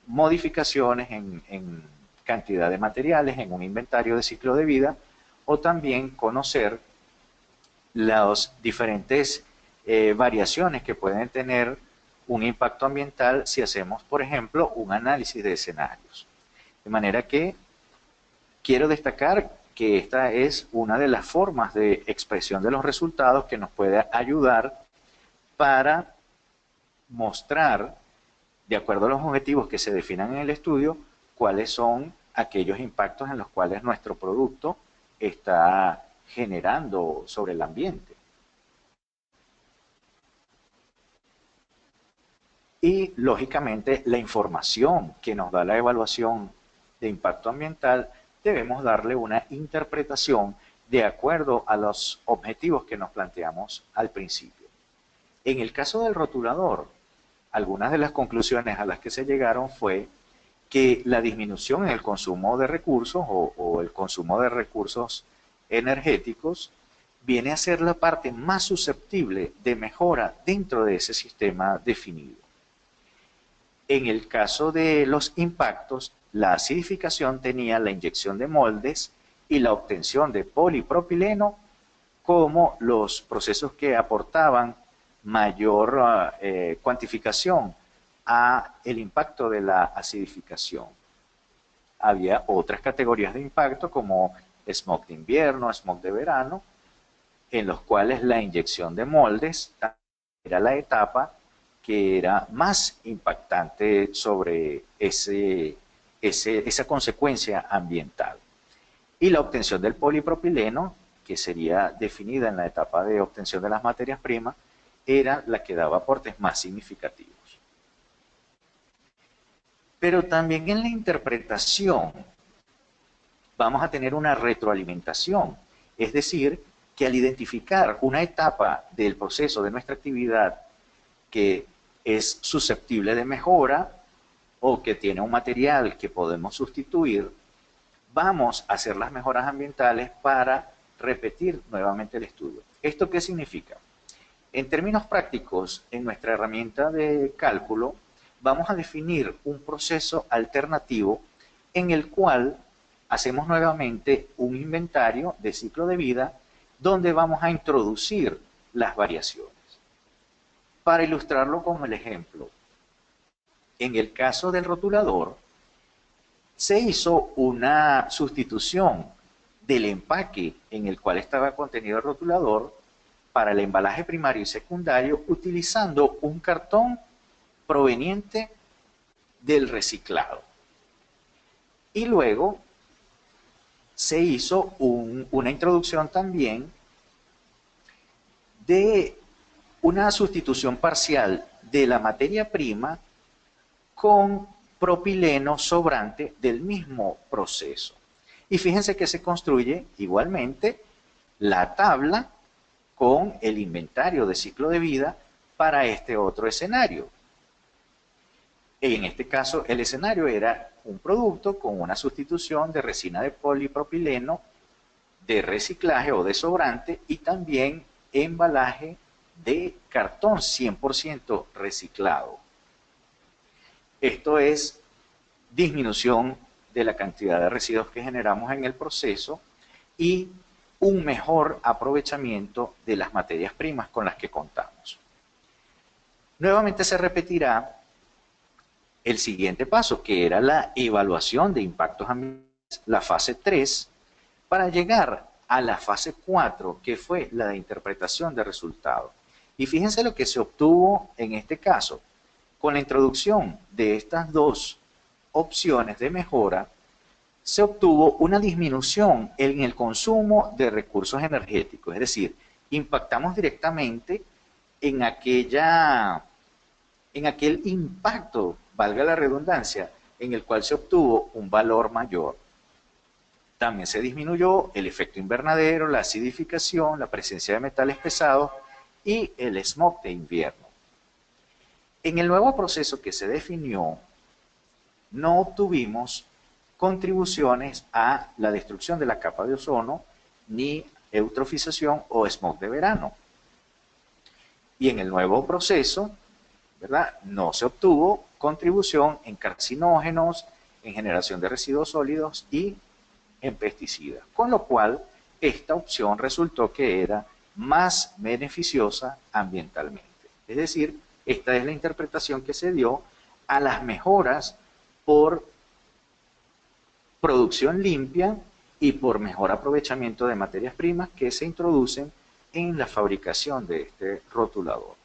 modificaciones en cantidad de materiales, en un inventario de ciclo de vida, o también conocer las diferentes variaciones que pueden tener un impacto ambiental si hacemos, por ejemplo, un análisis de escenarios. De manera que quiero destacar que esta es una de las formas de expresión de los resultados que nos puede ayudar para mostrar, de acuerdo a los objetivos que se definan en el estudio, cuáles son aquellos impactos en los cuales nuestro producto está generando sobre el ambiente. Y, lógicamente, la información que nos da la evaluación de impacto ambiental, debemos darle una interpretación de acuerdo a los objetivos que nos planteamos al principio. En el caso del rotulador, algunas de las conclusiones a las que se llegaron fue que la disminución en el consumo de recursos o el consumo de recursos energéticos viene a ser la parte más susceptible de mejora dentro de ese sistema definido. En el caso de los impactos, la acidificación tenía la inyección de moldes y la obtención de polipropileno como los procesos que aportaban mayor cuantificación a el impacto de la acidificación. Había otras categorías de impacto como smog de invierno, smog de verano, en los cuales la inyección de moldes era la etapa que era más impactante sobre esa consecuencia ambiental. Y la obtención del polipropileno, que sería definida en la etapa de obtención de las materias primas, era la que daba aportes más significativos. Pero también en la interpretación vamos a tener una retroalimentación, es decir, que al identificar una etapa del proceso de nuestra actividad que es susceptible de mejora o que tiene un material que podemos sustituir, vamos a hacer las mejoras ambientales para repetir nuevamente el estudio. ¿Esto qué significa? En términos prácticos, en nuestra herramienta de cálculo, vamos a definir un proceso alternativo en el cual hacemos nuevamente un inventario de ciclo de vida donde vamos a introducir las variaciones. Para ilustrarlo con el ejemplo, en el caso del rotulador, se hizo una sustitución del empaque en el cual estaba contenido el rotulador para el embalaje primario y secundario utilizando un cartón proveniente del reciclado. Y luego se hizo una introducción también de una sustitución parcial de la materia prima con propileno sobrante del mismo proceso. Y fíjense que se construye igualmente la tabla con el inventario de ciclo de vida para este otro escenario. En este caso, el escenario era un producto con una sustitución de resina de polipropileno de reciclaje o de sobrante y también embalaje de cartón 100% reciclado. Esto es disminución de la cantidad de residuos que generamos en el proceso y un mejor aprovechamiento de las materias primas con las que contamos. Nuevamente se repetirá el siguiente paso, que era la evaluación de impactos ambientales, la fase 3, para llegar a la fase 4, que fue la de interpretación de resultados. Y fíjense lo que se obtuvo en este caso. Con la introducción de estas dos opciones de mejora, se obtuvo una disminución en el consumo de recursos energéticos, es decir, impactamos directamente en aquel impacto, valga la redundancia, en el cual se obtuvo un valor mayor. También se disminuyó el efecto invernadero, la acidificación, la presencia de metales pesados y el smog de invierno. En el nuevo proceso que se definió, no obtuvimos contribuciones a la destrucción de la capa de ozono, ni eutrofización o smog de verano. Y en el nuevo proceso, ¿verdad?, no se obtuvo contribución en carcinógenos, en generación de residuos sólidos y en pesticidas. Con lo cual, esta opción resultó que era más beneficiosa ambientalmente. Es decir, esta es la interpretación que se dio a las mejoras por producción limpia y por mejor aprovechamiento de materias primas que se introducen en la fabricación de este rotulador.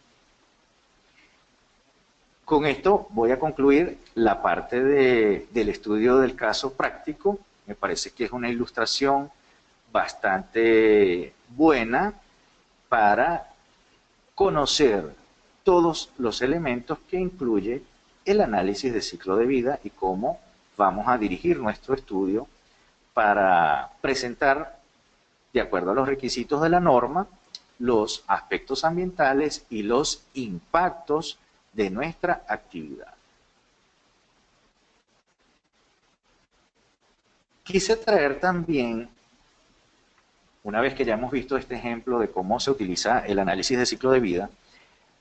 Con esto voy a concluir la parte del estudio del caso práctico. Me parece que es una ilustración bastante buena para conocer todos los elementos que incluye el análisis de ciclo de vida y cómo vamos a dirigir nuestro estudio para presentar, de acuerdo a los requisitos de la norma, los aspectos ambientales y los impactos de nuestra actividad. Quise traer también, una vez que ya hemos visto este ejemplo de cómo se utiliza el análisis de ciclo de vida,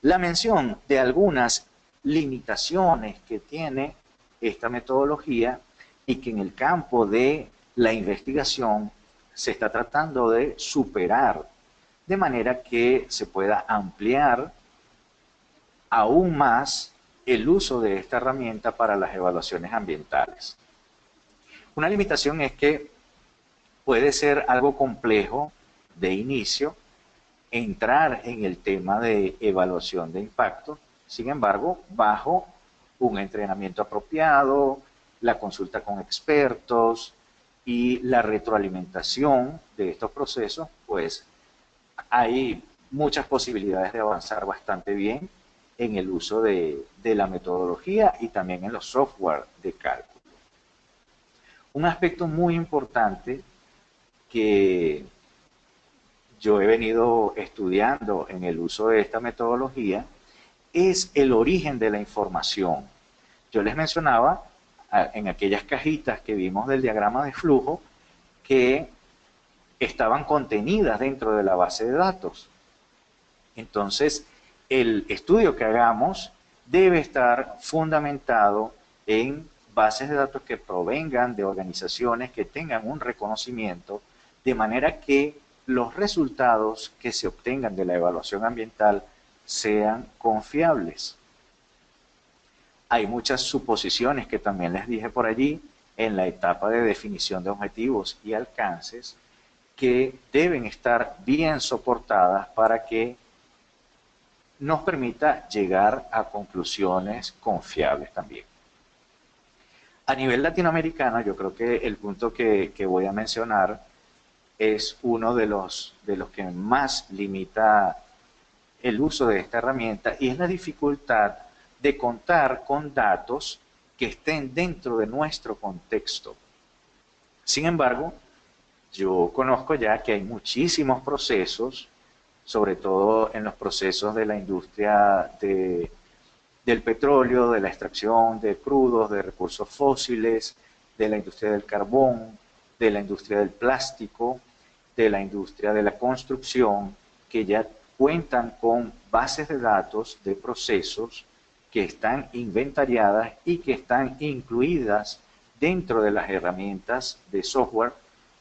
la mención de algunas limitaciones que tiene esta metodología y que en el campo de la investigación se está tratando de superar, de manera que se pueda ampliar aún más el uso de esta herramienta para las evaluaciones ambientales. Una limitación es que puede ser algo complejo de inicio entrar en el tema de evaluación de impacto. Sin embargo, bajo un entrenamiento apropiado, la consulta con expertos y la retroalimentación de estos procesos, pues hay muchas posibilidades de avanzar bastante bien en el uso de la metodología y también en los software de cálculo. Un aspecto muy importante que yo he venido estudiando en el uso de esta metodología es el origen de la información. Yo les mencionaba en aquellas cajitas que vimos del diagrama de flujo que estaban contenidas dentro de la base de datos. Entonces, el estudio que hagamos debe estar fundamentado en bases de datos que provengan de organizaciones que tengan un reconocimiento, de manera que los resultados que se obtengan de la evaluación ambiental sean confiables. Hay muchas suposiciones que también les dije por allí en la etapa de definición de objetivos y alcances que deben estar bien soportadas para que nos permita llegar a conclusiones confiables también. A nivel latinoamericano, yo creo que el punto que voy a mencionar es uno de los que más limita el uso de esta herramienta y es la dificultad de contar con datos que estén dentro de nuestro contexto. Sin embargo, yo conozco ya que hay muchísimos procesos, sobre todo en los procesos de la industria del petróleo, de la extracción de crudos, de recursos fósiles, de la industria del carbón, de la industria del plástico, de la industria de la construcción, que ya cuentan con bases de datos de procesos que están inventariadas y que están incluidas dentro de las herramientas de software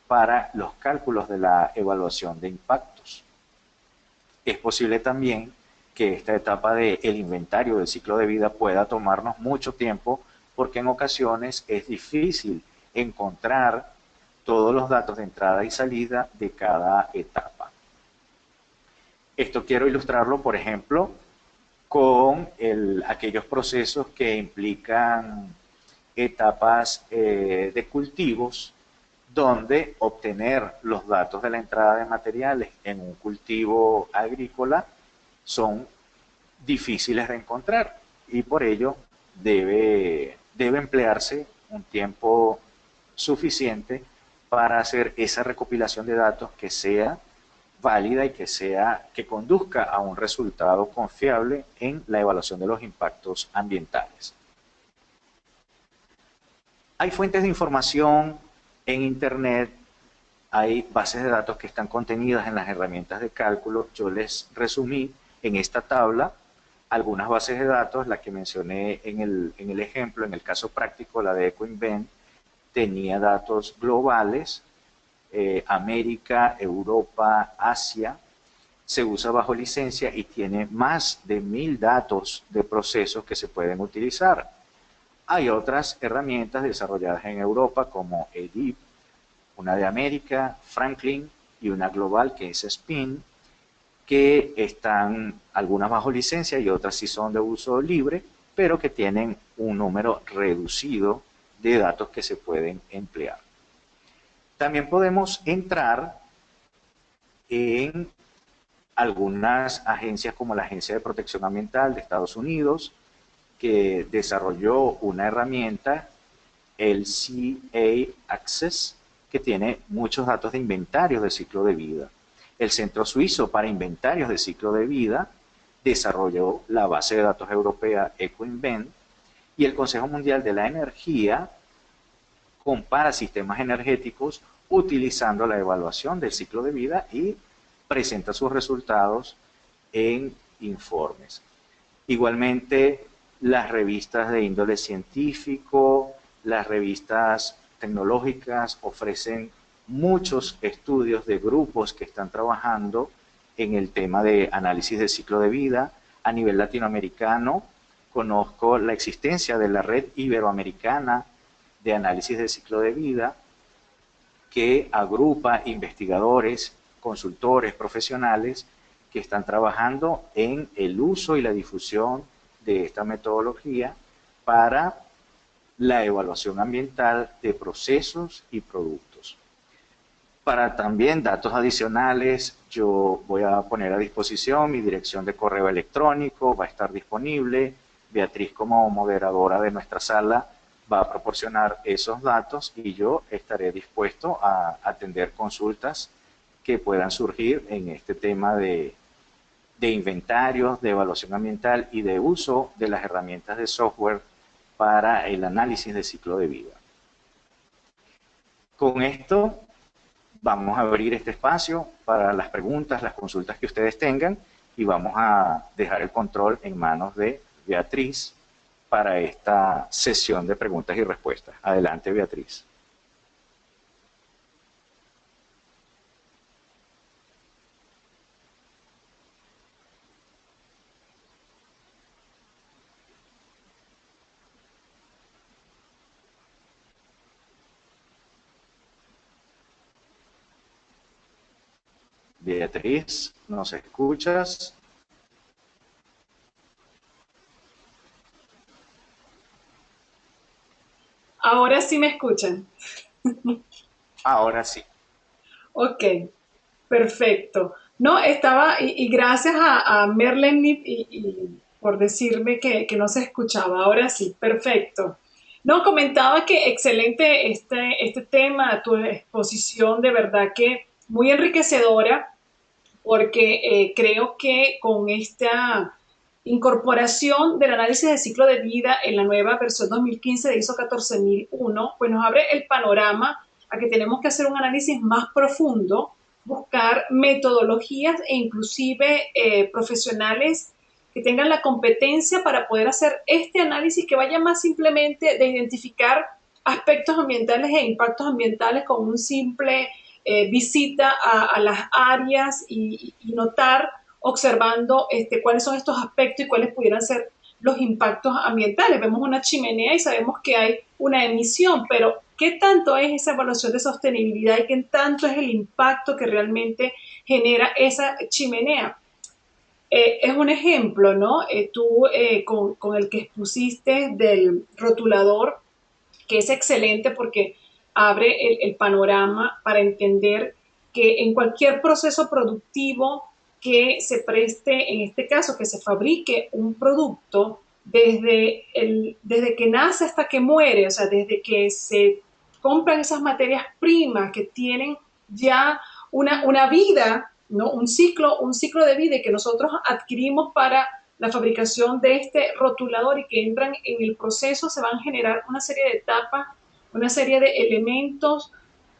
para los cálculos de la evaluación de impactos. Es posible también que esta etapa del inventario del ciclo de vida pueda tomarnos mucho tiempo porque en ocasiones es difícil encontrar todos los datos de entrada y salida de cada etapa. Esto quiero ilustrarlo, por ejemplo, con aquellos procesos que implican etapas de cultivos, donde obtener los datos de la entrada de materiales en un cultivo agrícola son difíciles de encontrar y por ello debe emplearse un tiempo suficiente para hacer esa recopilación de datos que sea válida y que conduzca a un resultado confiable en la evaluación de los impactos ambientales. Hay fuentes de información en Internet, hay bases de datos que están contenidas en las herramientas de cálculo. Yo les resumí en esta tabla algunas bases de datos, la que mencioné en el ejemplo, en el caso práctico, la de EcoInvent, tenía datos globales, América, Europa, Asia, se usa bajo licencia y tiene más de 1000 datos de procesos que se pueden utilizar. Hay otras herramientas desarrolladas en Europa como EDIP, una de América, Franklin y una global que es SPIN, que están algunas bajo licencia y otras sí son de uso libre, pero que tienen un número reducido de datos que se pueden emplear. También podemos entrar en algunas agencias como la Agencia de Protección Ambiental de Estados Unidos, que desarrolló una herramienta, el CA Access, que tiene muchos datos de inventarios de ciclo de vida. El Centro Suizo para Inventarios de Ciclo de Vida desarrolló la base de datos europea EcoInvent, y el Consejo Mundial de la Energía compara sistemas energéticos utilizando la evaluación del ciclo de vida y presenta sus resultados en informes. Igualmente, las revistas de índole científico, las revistas tecnológicas ofrecen muchos estudios de grupos que están trabajando en el tema de análisis de ciclo de vida. A nivel latinoamericano, conozco la existencia de la Red Iberoamericana de Análisis de Ciclo de Vida, que agrupa investigadores, consultores, profesionales que están trabajando en el uso y la difusión de esta metodología para la evaluación ambiental de procesos y productos. Para también datos adicionales, yo voy a poner a disposición mi dirección de correo electrónico, va a estar disponible. Beatriz, como moderadora de nuestra sala, va a proporcionar esos datos y yo estaré dispuesto a atender consultas que puedan surgir en este tema de inventarios, de evaluación ambiental y de uso de las herramientas de software para el análisis de ciclo de vida. Con esto vamos a abrir este espacio para las preguntas, las consultas que ustedes tengan, y vamos a dejar el control en manos de Beatriz para esta sesión de preguntas y respuestas. Adelante, Beatriz. Beatriz, ¿nos escuchas? Ahora sí me escuchan. Ahora sí. Ok, perfecto. No, estaba, y gracias a Merlin por decirme que no se escuchaba. Ahora sí, perfecto. No, comentaba que excelente este tema, tu exposición, de verdad que muy enriquecedora, porque creo que con esta incorporación del análisis de ciclo de vida en la nueva versión 2015 de ISO 14001, pues nos abre el panorama a que tenemos que hacer un análisis más profundo, buscar metodologías e inclusive profesionales que tengan la competencia para poder hacer este análisis que vaya más simplemente de identificar aspectos ambientales e impactos ambientales con un simple visita a las áreas y notar, observando cuáles son estos aspectos y cuáles pudieran ser los impactos ambientales. Vemos una chimenea y sabemos que hay una emisión, pero ¿qué tanto es esa evaluación de sostenibilidad y qué tanto es el impacto que realmente genera esa chimenea? Es un ejemplo, ¿no? Tú con el que expusiste del rotulador, que es excelente porque abre el panorama para entender que en cualquier proceso productivo que se preste, en este caso, que se fabrique un producto, desde que nace hasta que muere, o sea, desde que se compran esas materias primas que tienen ya una vida, ¿no? Un ciclo de vida que nosotros adquirimos para la fabricación de este rotulador y que entran en el proceso, se van a generar una serie de etapas, una serie de elementos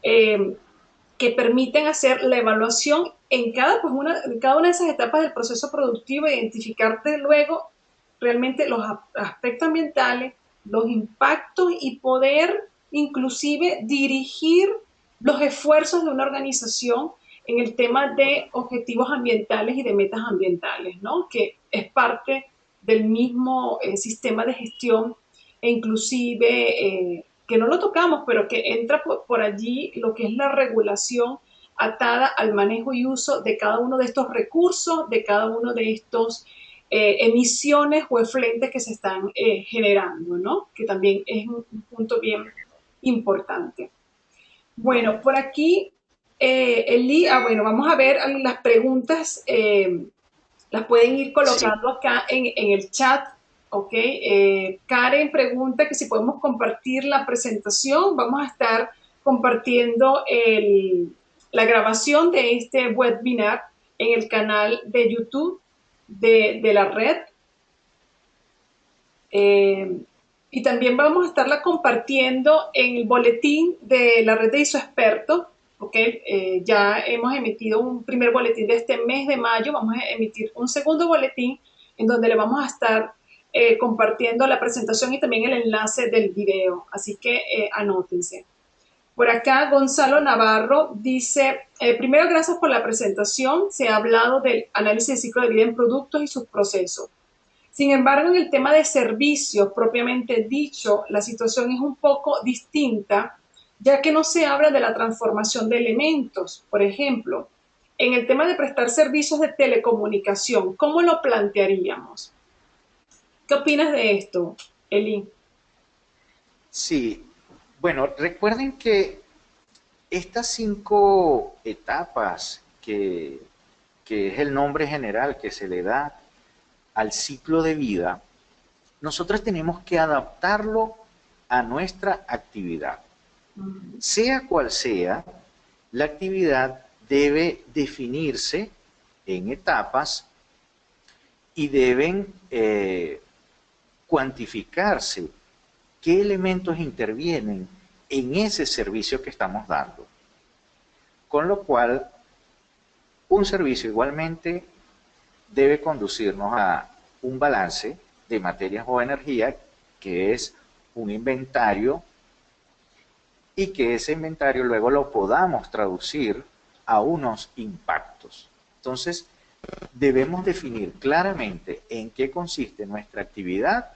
que permiten hacer la evaluación en en cada una de esas etapas del proceso productivo e identificarte luego realmente los aspectos ambientales, los impactos y poder inclusive dirigir los esfuerzos de una organización en el tema de objetivos ambientales y de metas ambientales, ¿no? Que es parte del mismo sistema de gestión e inclusive que no lo tocamos, pero que entra por allí lo que es la regulación atada al manejo y uso de cada uno de estos recursos, de cada uno de estos emisiones o efluentes que se están generando, ¿no? Que también es un punto bien importante. Bueno, por aquí Eli, bueno, vamos a ver las preguntas, las pueden ir Sí, colocando acá en el chat, ¿ok? Karen pregunta que si podemos compartir la presentación, vamos a estar compartiendo la grabación de este webinar en el canal de YouTube de la red. Eh, y también vamos a estarla compartiendo en el boletín de la red de ISOExperto, ¿ok? Ya hemos emitido un primer boletín de este mes de mayo, vamos a emitir un segundo boletín en donde le vamos a estar compartiendo la presentación y también el enlace del video, así que anótense. Por acá, Gonzalo Navarro dice, primero, gracias por la presentación. Se ha hablado del análisis de ciclo de vida en productos y sus procesos. Sin embargo, en el tema de servicios propiamente dicho, la situación es un poco distinta, ya que no se habla de la transformación de elementos. Por ejemplo, en el tema de prestar servicios de telecomunicación, ¿cómo lo plantearíamos? ¿Qué opinas de esto, Eli? sí. Bueno, recuerden que estas 5 etapas que es el nombre general que se le da al ciclo de vida, nosotros tenemos que adaptarlo a nuestra actividad. Sea cual sea, la actividad debe definirse en etapas y deben cuantificarse qué elementos intervienen en ese servicio que estamos dando. Con lo cual, un servicio igualmente debe conducirnos a un balance de materias o energía, que es un inventario, y que ese inventario luego lo podamos traducir a unos impactos. Entonces, debemos definir claramente en qué consiste nuestra actividad,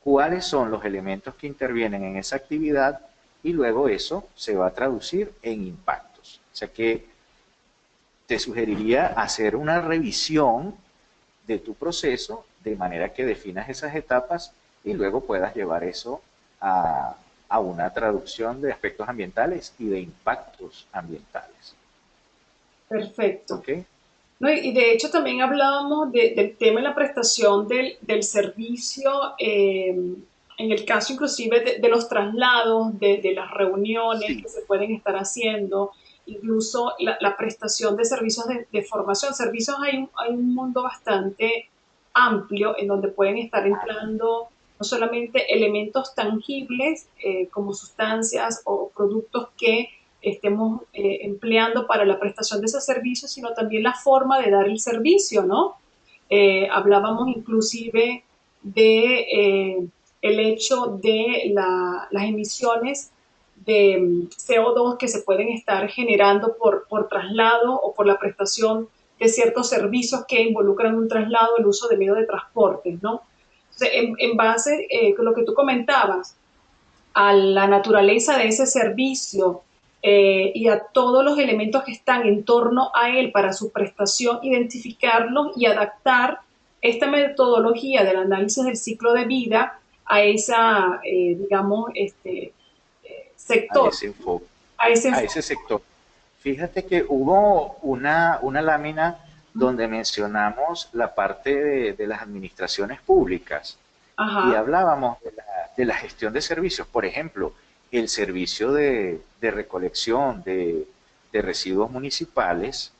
cuáles son los elementos que intervienen en esa actividad, y luego eso se va a traducir en impactos. O sea que te sugeriría hacer una revisión de tu proceso de manera que definas esas etapas y luego puedas llevar eso a una traducción de aspectos ambientales y de impactos ambientales. Perfecto. ¿Ok? No, y de hecho también hablábamos del tema de la prestación del servicio, en el caso inclusive de los traslados, de las reuniones Sí, que se pueden estar haciendo, incluso la prestación de servicios de formación. Servicios hay un mundo bastante amplio en donde pueden estar entrando no solamente elementos tangibles como sustancias o productos que estemos empleando para la prestación de ese servicio, sino también la forma de dar el servicio, ¿no? Hablábamos inclusive de el hecho de las emisiones de CO2 que se pueden estar generando por traslado o por la prestación de ciertos servicios que involucran un traslado, el uso de medios de transporte, ¿no? Entonces, en base con lo que tú comentabas, a la naturaleza de ese servicio y a todos los elementos que están en torno a él para su prestación, identificarlos y adaptar esta metodología del análisis del ciclo de vida a esa, digamos, a sector, ese enfoque, a ese a enfoque. ese sector. Fíjate que hubo una lámina donde mencionamos la parte de las administraciones públicas y Ajá, hablábamos de la gestión de servicios. Por ejemplo, el servicio de recolección de residuos municipales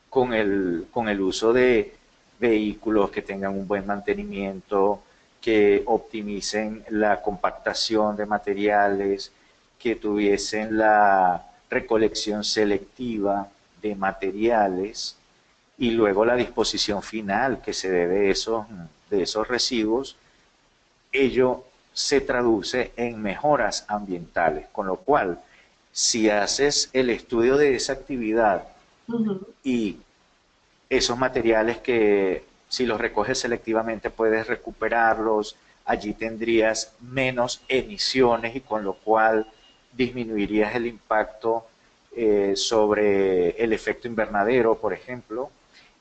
con el uso de vehículos que tengan un buen mantenimiento, que optimicen la compactación de materiales, que tuviesen la recolección selectiva de materiales y luego la disposición final que se dé de esos residuos, ello se traduce en mejoras ambientales, con lo cual, si haces el estudio de esa actividad uh-huh, y esos materiales que si los recoges selectivamente puedes recuperarlos, allí tendrías menos emisiones y con lo cual disminuirías el impacto sobre el efecto invernadero, por ejemplo.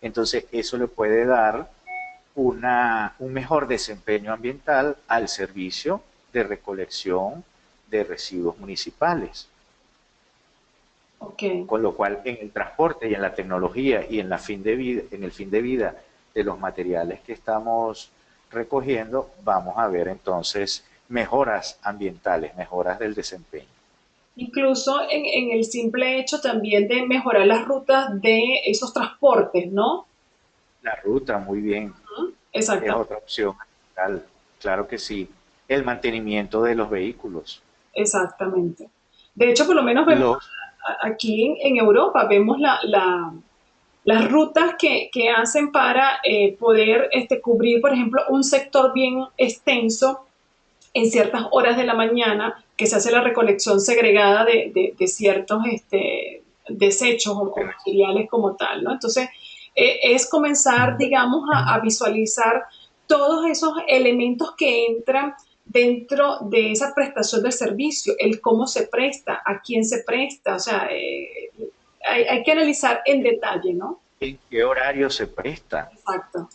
Entonces eso le puede dar un mejor desempeño ambiental al servicio de recolección de residuos municipales. Ok. Con lo cual, en el transporte y en la tecnología y en, la fin de vida, en el fin de vida de los materiales que estamos recogiendo, vamos a ver entonces mejoras ambientales, mejoras del desempeño. Incluso en el simple hecho también de mejorar las rutas de esos transportes, ¿no? La ruta, muy bien, Ujú. es Exactamente, otra opción. Claro que sí. El mantenimiento de los vehículos. exactamente. De hecho, por lo menos vemos Los, aquí en Europa, vemos las rutas que hacen para poder cubrir, por ejemplo, un sector bien extenso en ciertas horas de la mañana, que se hace la recolección segregada de ciertos desechos o materiales como tal, ¿no? Entonces, es comenzar, digamos, a visualizar todos esos elementos que entran dentro de esa prestación del servicio, el cómo se presta, a quién se presta, o sea, hay que analizar en detalle, ¿no? ¿En qué horario se presta? Exacto,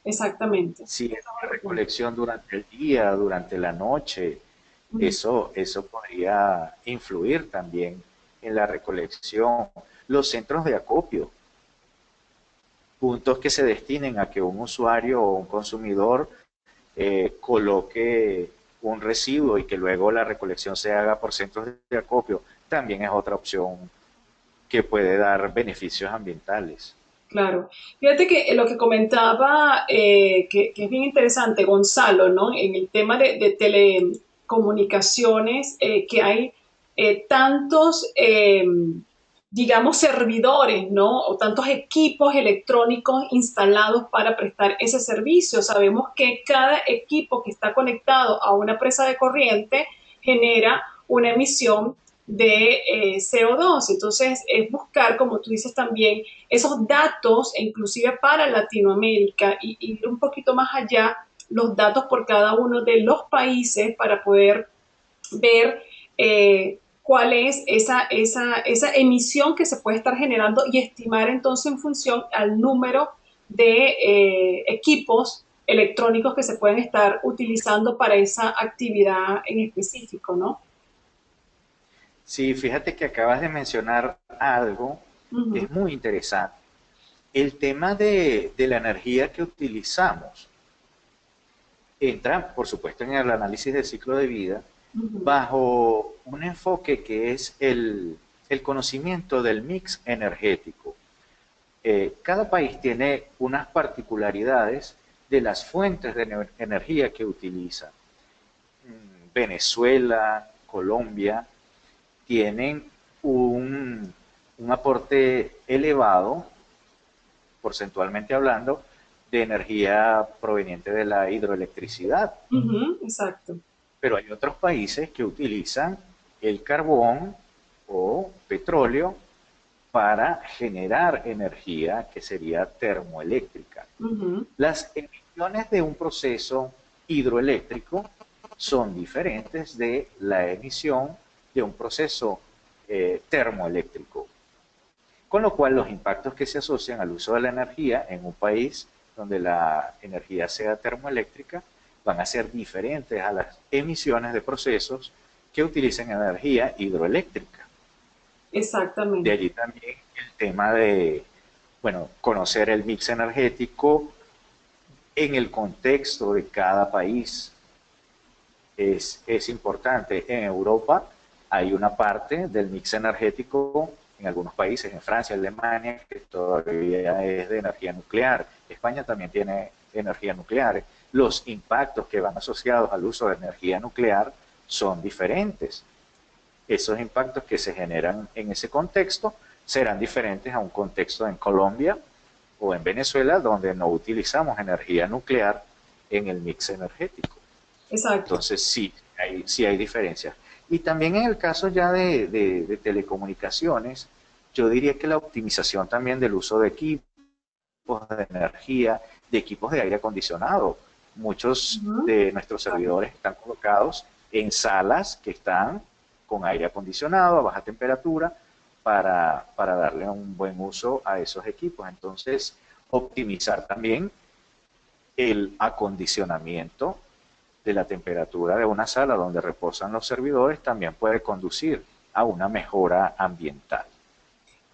exactamente. Si es Eso una es otro punto. recolección durante el día, durante la noche, Ujú. eso podría influir también en la recolección. Los centros de acopio, puntos que se destinen a que un usuario o un consumidor coloque un residuo y que luego la recolección se haga por centros de acopio, también es otra opción que puede dar beneficios ambientales. Claro. Fíjate que lo que comentaba, que es bien interesante, Gonzalo, ¿no? En el tema de telecomunicaciones, que hay tantos, digamos, servidores, ¿no? O tantos equipos electrónicos instalados para prestar ese servicio. Sabemos que cada equipo que está conectado a una presa de corriente genera una emisión de CO2. Entonces, es buscar, como tú dices también, esos datos, e inclusive para Latinoamérica, y ir un poquito más allá, los datos por cada uno de los países para poder ver cuál es esa emisión que se puede estar generando y estimar entonces en función al número de equipos electrónicos que se pueden estar utilizando para esa actividad en específico, ¿no? Sí, fíjate que acabas de mencionar algo que Uh es muy interesante. El tema de la energía que utilizamos entra, por supuesto, en el análisis del ciclo de vida -huh. bajo un enfoque que es el conocimiento del mix energético. Cada país tiene unas particularidades de las fuentes de energía que utiliza. Venezuela, Colombia, tienen un aporte elevado, porcentualmente hablando, de energía proveniente de la hidroelectricidad. Uh -huh. Exacto. Pero hay otros países que utilizan el carbón o petróleo para generar energía que sería termoeléctrica. Uh -huh. Las emisiones de un proceso hidroeléctrico son diferentes de la emisión de un proceso termoeléctrico. Con lo cual los impactos que se asocian al uso de la energía en un país donde la energía sea termoeléctrica van a ser diferentes a las emisiones de procesos que utilicen energía hidroeléctrica. De Exactamente. allí también el tema de, bueno, conocer el mix energético en el contexto de cada país es importante. En Europa hay una parte del mix energético en algunos países, en Francia, Alemania, que todavía es de energía nuclear. España también tiene energía nuclear. Los impactos que van asociados al uso de energía nuclear son diferentes. Esos impactos que se generan en ese contexto serán diferentes a un contexto en Colombia o en Venezuela, donde no utilizamos energía nuclear en el mix energético. Exacto. Entonces sí hay diferencias. Y también en el caso ya de telecomunicaciones, yo diría que la optimización también del uso de equipos de energía, de equipos de aire acondicionado. Muchos Ujú. de nuestros servidores están colocados en salas que están con aire acondicionado a baja temperatura para darle un buen uso a esos equipos. Entonces, optimizar también el acondicionamiento de la temperatura de una sala donde reposan los servidores también puede conducir a una mejora ambiental.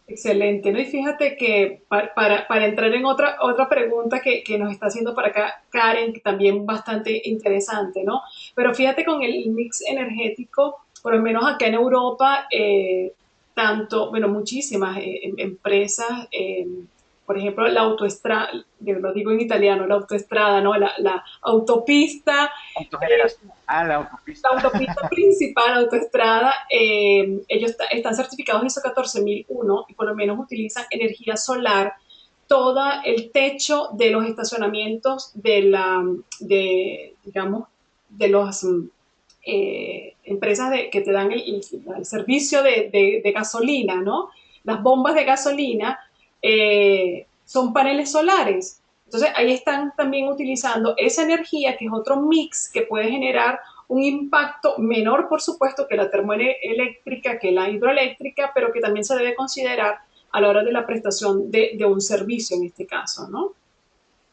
Excelente, ¿no? Y fíjate que para entrar en otra pregunta que nos está haciendo para acá Karen, que también bastante interesante, ¿no? Pero fíjate con el mix energético, por lo menos acá en Europa, tanto, bueno, muchísimas empresas, por ejemplo, la autoestrada, lo digo en italiano, la autoestrada, ¿no? La autopista, Autogeneración. La la autopista. autopista principal, autoestrada, ellos están certificados ISO 14001 y por lo menos utilizan energía solar. Todo el techo de los estacionamientos digamos, de las empresas que te dan el servicio de gasolina, ¿no? Las bombas de gasolina son paneles solares. Entonces ahí están también utilizando esa energía, que es otro mix que puede generar un impacto menor, por supuesto, que la termoeléctrica, que la hidroeléctrica, pero que también se debe considerar a la hora de la prestación de un servicio en este caso, ¿no? O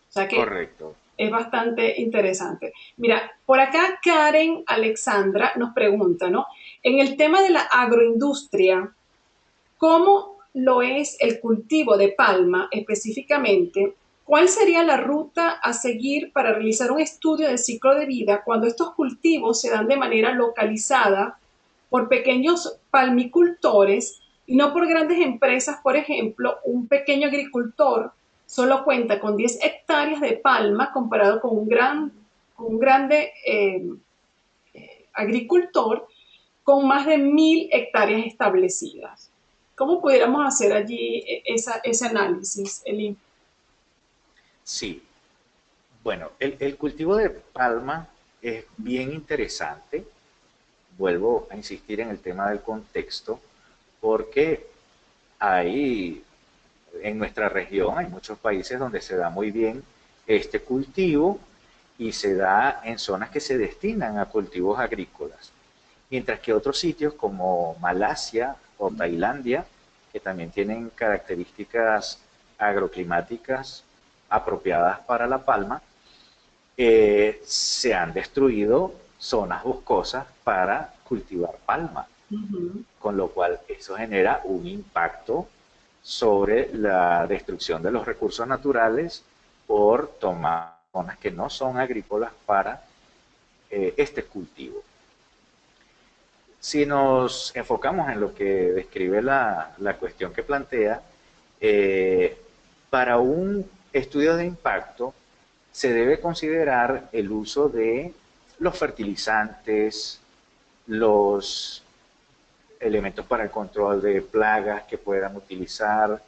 sea que Correcto. es bastante interesante. Mira, por acá Karen Alexandra nos pregunta, ¿no? En el tema de la agroindustria, ¿cómo lo es el cultivo de palma específicamente? ¿Cuál sería la ruta a seguir para realizar un estudio de ciclo de vida cuando estos cultivos se dan de manera localizada por pequeños palmicultores y no por grandes empresas? Por ejemplo, un pequeño agricultor solo cuenta con 10 hectáreas de palma comparado con un grande agricultor con más de 1000 hectáreas establecidas. ¿Cómo pudiéramos hacer allí ese análisis, Eli? Sí. Bueno, el cultivo de palma es bien interesante. Vuelvo a insistir en el tema del contexto, porque hay en nuestra región, hay muchos países donde se da muy bien este cultivo y se da en zonas que se destinan a cultivos agrícolas. Mientras que otros sitios como Malasia o Tailandia, que también tienen características agroclimáticas apropiadas para la palma, se han destruido zonas boscosas para cultivar palma, Uh -huh. con lo cual eso genera un impacto sobre la destrucción de los recursos naturales por tomar zonas que no son agrícolas para este cultivo. Si nos enfocamos en lo que describe la cuestión que plantea, eh, para un estudio de impacto se debe considerar el uso de los fertilizantes, los elementos para el control de plagas que puedan utilizar,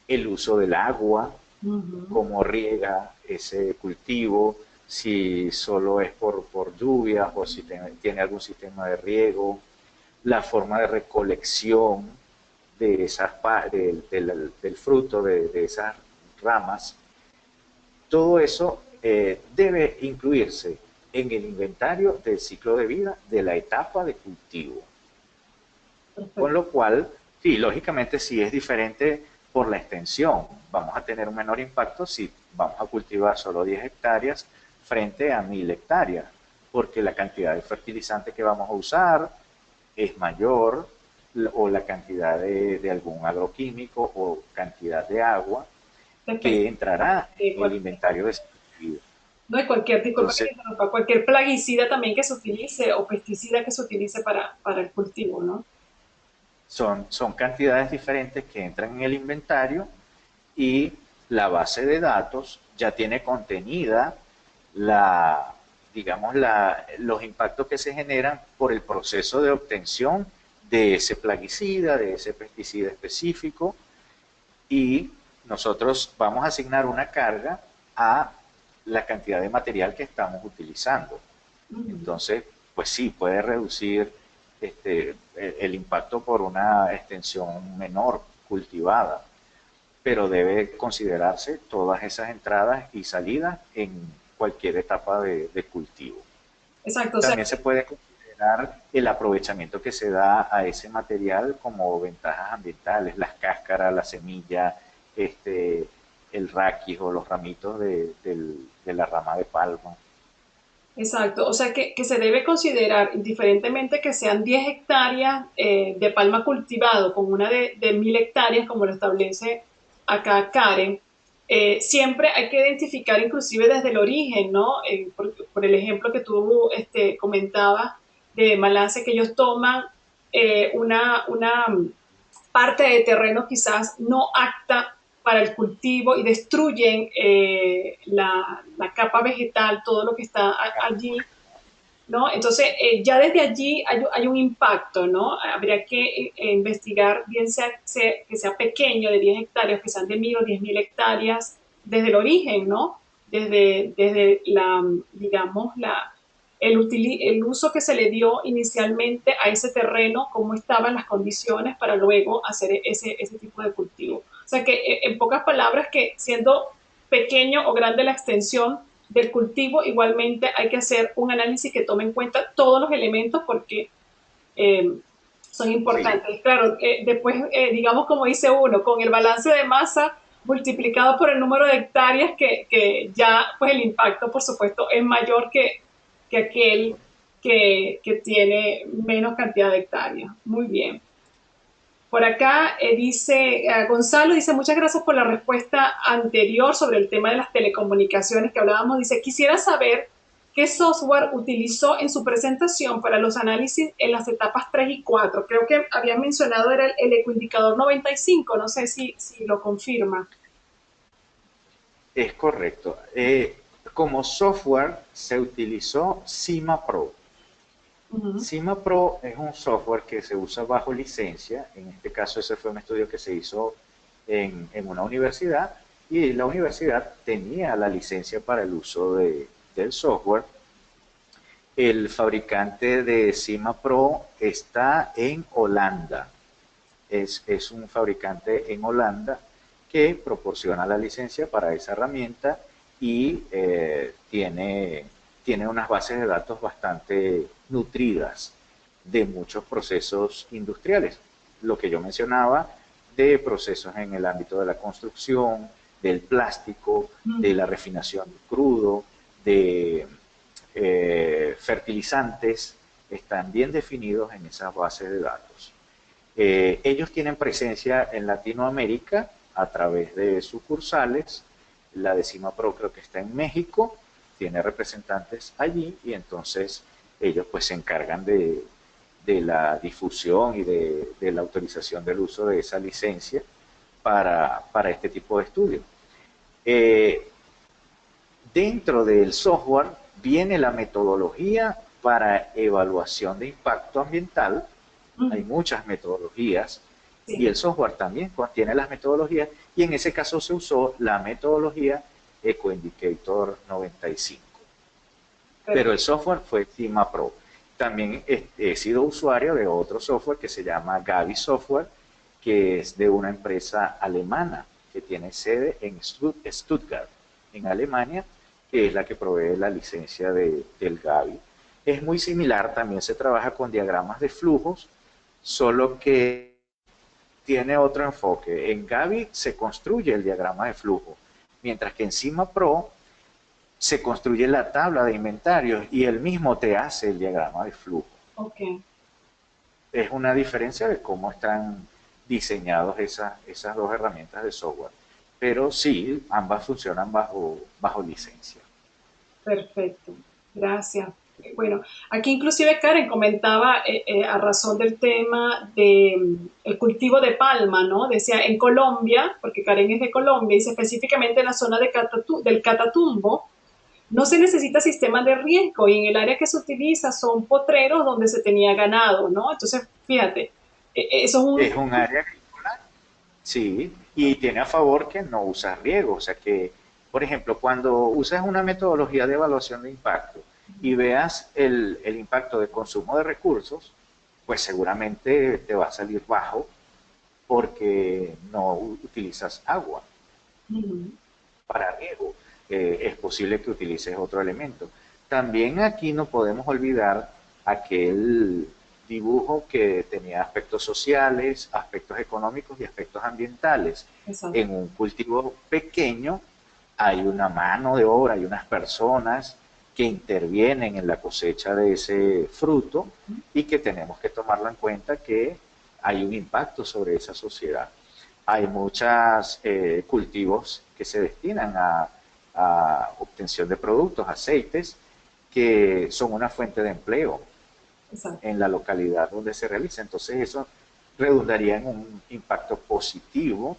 el uso del agua, Uh -huh. cómo riega ese cultivo, si solo es por lluvias o si tiene algún sistema de riego, la forma de recolección de esas, del fruto de esas ramas. Todo eso debe incluirse en el inventario del ciclo de vida de la etapa de cultivo. Con Perfecto. lo cual, sí, lógicamente sí es diferente por la extensión. Vamos a tener un menor impacto si vamos a cultivar solo 10 hectáreas frente a 1000 hectáreas, porque la cantidad de fertilizante que vamos a usar es mayor, o la cantidad de algún agroquímico o cantidad de agua Depende que entrará de en el cualquier, inventario de vida. no hay cualquier, disculpa que Entonces, te interrumpa, cualquier plaguicida también que se utilice o pesticida que se utilice para el cultivo, ¿no? son cantidades diferentes que entran en el inventario y la base de datos ya tiene contenida la, digamos, los impactos que se generan por el proceso de obtención de ese plaguicida, de ese pesticida específico, y nosotros vamos a asignar una carga a la cantidad de material que estamos utilizando. Mm. Entonces, pues sí, puede reducir el impacto por una extensión menor cultivada, pero debe considerarse todas esas entradas y salidas en cualquier etapa de cultivo. Exacto, o sea, También se puede considerar el aprovechamiento que se da a ese material como ventajas ambientales, las cáscaras, la semilla, el raquis o los ramitos de la rama de palma. Exacto, o sea que se debe considerar, indiferentemente que sean 10 hectáreas de palma cultivado con una de 1000 hectáreas, como lo establece acá Karen, siempre hay que identificar inclusive desde el origen, ¿no? Por el ejemplo que tú comentabas de Malasia, que ellos toman una parte de terreno quizás no apta para el cultivo y destruyen la capa vegetal, todo lo que está allí, ¿no? Entonces, ya desde allí hay un impacto, ¿no? Habría que investigar, bien que sea pequeño, de 10 hectáreas, que sean de 1000 o 10.000 hectáreas, desde el origen, ¿no? Desde digamos, el uso que se le dio inicialmente a ese terreno, cómo estaban las condiciones para luego hacer ese tipo de cultivo. O sea que, en pocas palabras, que siendo pequeño o grande la extensión del cultivo, igualmente hay que hacer un análisis que tome en cuenta todos los elementos porque eh, son Sí, importantes. Claro, después, digamos como dice uno, con el balance de masa multiplicado por el número de hectáreas, que ya pues el impacto, por supuesto, es mayor que aquel que tiene menos cantidad de hectáreas. Muy bien. Por acá dice Gonzalo, dice muchas gracias por la respuesta anterior sobre el tema de las telecomunicaciones que hablábamos. Dice, quisiera saber qué software utilizó en su presentación para los análisis en las etapas 3 y 4. Creo que había mencionado era el ecoindicador 95, no sé si lo confirma. es correcto. Como software se utilizó Cima Pro. Uh -huh. Cima Pro es un software que se usa bajo licencia. En este caso, ese fue un estudio que se hizo en una universidad y la universidad tenía la licencia para el uso del software. El fabricante de Cima Pro está en Holanda. Es un fabricante en Holanda que proporciona la licencia para esa herramienta y tiene unas bases de datos bastante nutridas de muchos procesos industriales. Lo que yo mencionaba de procesos en el ámbito de la construcción, del plástico, de la refinación crudo, de fertilizantes, están bien definidos en esas bases de datos. Ellos tienen presencia en Latinoamérica a través de sucursales. La Decima Pro creo que está en México, tiene representantes allí y entonces ellos pues se encargan de la difusión y de la autorización del uso de esa licencia para este tipo de estudios. Eh, Dentro del software viene la metodología para evaluación de impacto ambiental. Uh Hay -huh. muchas metodologías y Sí, el software también contiene las metodologías y en ese caso se usó la metodología EcoIndicator 95. Pero el perfecto. software fue Cima Pro. También he sido usuario de otro software que se llama Gavi Software, que es de una empresa alemana que tiene sede en Stuttgart, en Alemania, que es la que provee la licencia del Gavi. Es muy similar, también se trabaja con diagramas de flujos, solo que tiene otro enfoque. En Gavi se construye el diagrama de flujo, mientras que en Cima Pro se construye la tabla de inventarios y él mismo te hace el diagrama de flujo. Ok. Es una diferencia de cómo están diseñados esas dos herramientas de software. Pero sí, ambas funcionan bajo licencia. Perfecto, gracias. Bueno, aquí inclusive Karen comentaba a razón del tema de el cultivo de palma, ¿no? Decía en Colombia, porque Karen es de Colombia, dice específicamente en la zona del Catatumbo, no se necesita sistema de riesgo y en el área que se utiliza son potreros donde se tenía ganado, ¿no? Entonces, fíjate, eso es Es un área agrícola, sí, y tiene a favor que no usas riego. O sea que, por ejemplo, cuando usas una metodología de evaluación de impacto y veas el impacto de consumo de recursos, pues seguramente te va a salir bajo porque no utilizas agua un... para riego. Es posible que utilices otro elemento. También aquí no podemos olvidar aquel dibujo que tenía aspectos sociales, aspectos económicos y aspectos ambientales. Exacto. En un cultivo pequeño hay una mano de obra, hay unas personas que intervienen en la cosecha de ese fruto y que tenemos que tomarlo en cuenta que hay un impacto sobre esa sociedad. Hay muchos cultivos que se destinan a obtención de productos, aceites, que son una fuente de empleo Exacto. en la localidad donde se realiza. Entonces eso redundaría en un impacto positivo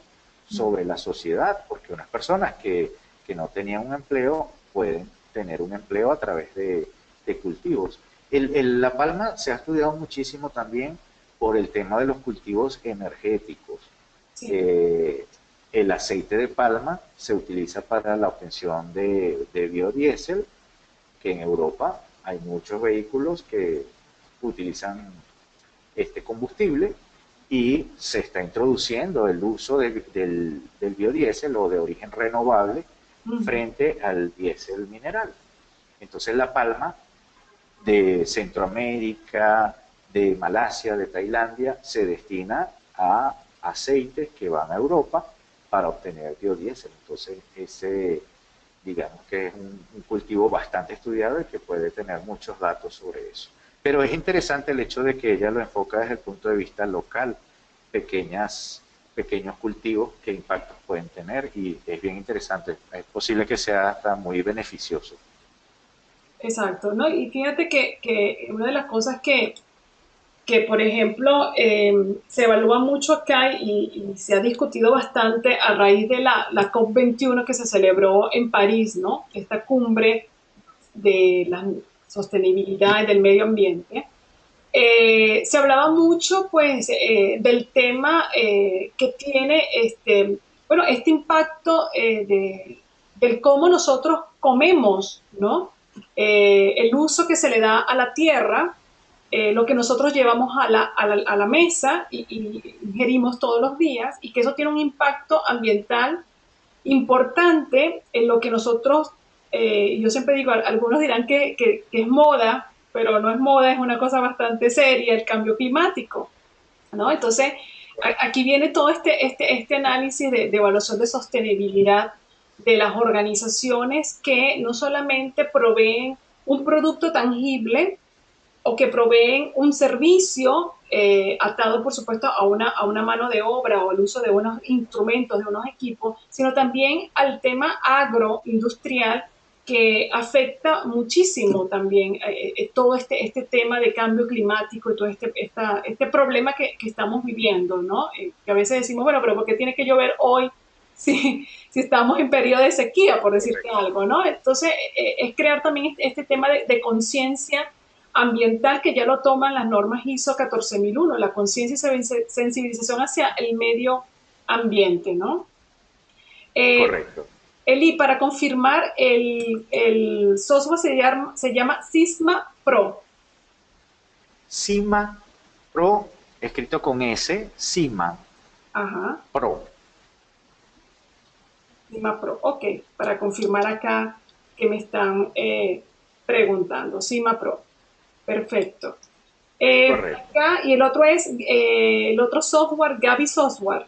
sobre la sociedad, porque unas personas que no tenían un empleo pueden tener un empleo a través de cultivos. La palma se ha estudiado muchísimo también por el tema de los cultivos energéticos. Sí. Eh, el aceite de palma se utiliza para la obtención de biodiesel, que en Europa hay muchos vehículos que utilizan este combustible y se está introduciendo el uso del biodiesel o de origen renovable Ujú. frente al diésel mineral. Entonces la palma de Centroamérica, de Malasia, de Tailandia, se destina a aceites que van a Europa para obtener biodiesel. Entonces ese digamos que es un cultivo bastante estudiado y que puede tener muchos datos sobre eso. Pero es interesante el hecho de que ella lo enfoca desde el punto de vista local, pequeños cultivos, qué impactos pueden tener y es bien interesante. Es posible que sea hasta muy beneficioso. Exacto, ¿no? Y fíjate que una de las cosas que por ejemplo, se evalúa mucho acá y se ha discutido bastante a raíz de la COP21 que se celebró en París, ¿no? Esta cumbre de la sostenibilidad y del medio ambiente. Se hablaba mucho, pues, del tema que tiene bueno, este impacto del cómo nosotros comemos, ¿no? El uso que se le da a la tierra, lo que nosotros llevamos a la mesa y ingerimos todos los días, y que eso tiene un impacto ambiental importante en lo que nosotros, yo siempre digo, algunos dirán que es moda, pero no es moda, es una cosa bastante seria, el cambio climático, ¿no? Entonces, aquí viene todo este análisis de evaluación de sostenibilidad de las organizaciones que no solamente proveen un producto tangible, o que proveen un servicio atado, por supuesto, a una mano de obra o al uso de unos instrumentos, de unos equipos, sino también al tema agroindustrial que afecta muchísimo también todo este tema de cambio climático y todo este problema que estamos viviendo, ¿no? Que a veces decimos, bueno, pero ¿por qué tiene que llover hoy si estamos en periodo de sequía, por decirte Correcto. algo, ¿no? Entonces, es crear también este tema de conciencia ambiental que ya lo toman las normas ISO 14001, la conciencia y sensibilización hacia el medio ambiente, ¿no? Eh, Correcto. Eli, para confirmar, el software se llama Sisma Pro. Cima Pro, escrito con S, Cima Ajá, Pro. Sisma Pro. Ok, para confirmar acá que me están preguntando. Sisma Pro. Perfecto. Correcto. Acá, y el otro es el otro software, Gabi Software.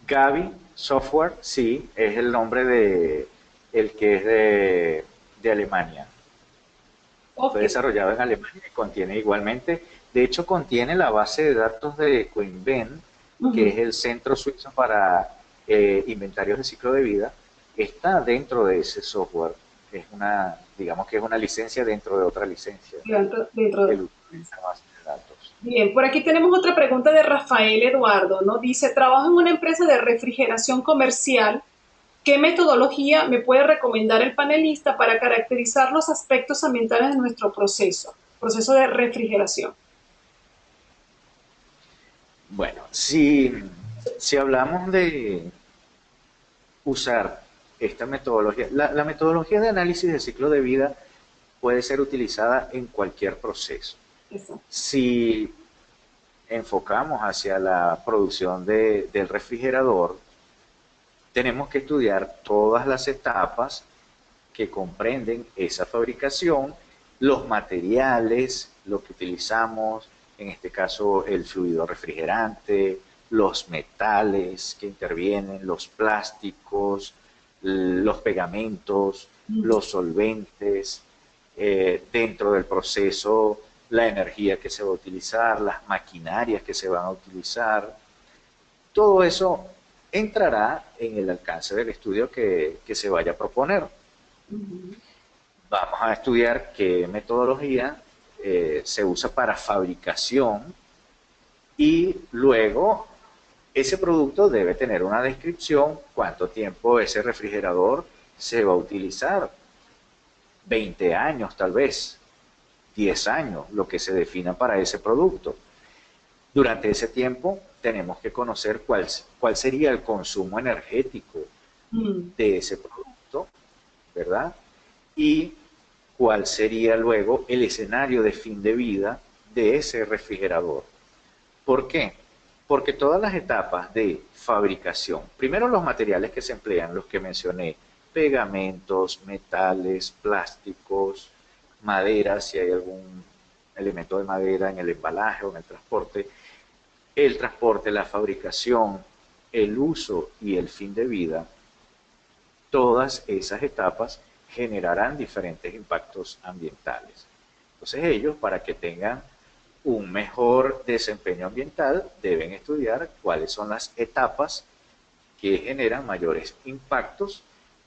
Gavi Software, sí, es el nombre de el que es de Alemania. Ok. Fue desarrollado en Alemania y contiene igualmente, de hecho contiene la base de datos de Coinven, que Ujú. es el centro suizo para inventarios de ciclo de vida, está dentro de ese software. Es una, digamos que es una licencia dentro de otra licencia, Dentro que de... utiliza base de datos. Bien, por aquí tenemos otra pregunta de Rafael Eduardo, ¿no? Dice, trabajo en una empresa de refrigeración comercial. ¿Qué metodología me puede recomendar el panelista para caracterizar los aspectos ambientales de nuestro proceso de refrigeración? Bueno, si hablamos de usar esta metodología, la metodología de análisis de ciclo de vida puede ser utilizada en cualquier proceso. Eso. Si enfocamos hacia la producción del refrigerador, tenemos que estudiar todas las etapas que comprenden esa fabricación, los materiales, lo que utilizamos, en este caso el fluido refrigerante, los metales que intervienen, los plásticos, los pegamentos, los solventes, dentro del proceso la energía que se va a utilizar, las maquinarias que se van a utilizar, todo eso entrará en el alcance del estudio que se vaya a proponer. Vamos a estudiar qué metodología se usa para fabricación y luego ese producto debe tener una descripción, cuánto tiempo ese refrigerador se va a utilizar, 20 años tal vez, 10 años, lo que se defina para ese producto. Durante ese tiempo tenemos que conocer cuál sería el consumo energético de ese producto, ¿verdad? Y cuál sería luego el escenario de fin de vida de ese refrigerador. ¿Por qué? Porque todas las etapas de fabricación, primero los materiales que se emplean, los que mencioné, pegamentos, metales, plásticos, madera, si hay algún elemento de madera en el embalaje o en el transporte, la fabricación, el uso y el fin de vida, todas esas etapas generarán diferentes impactos ambientales. Entonces ellos, para que tengan un mejor desempeño ambiental, deben estudiar cuáles son las etapas que generan mayores impactos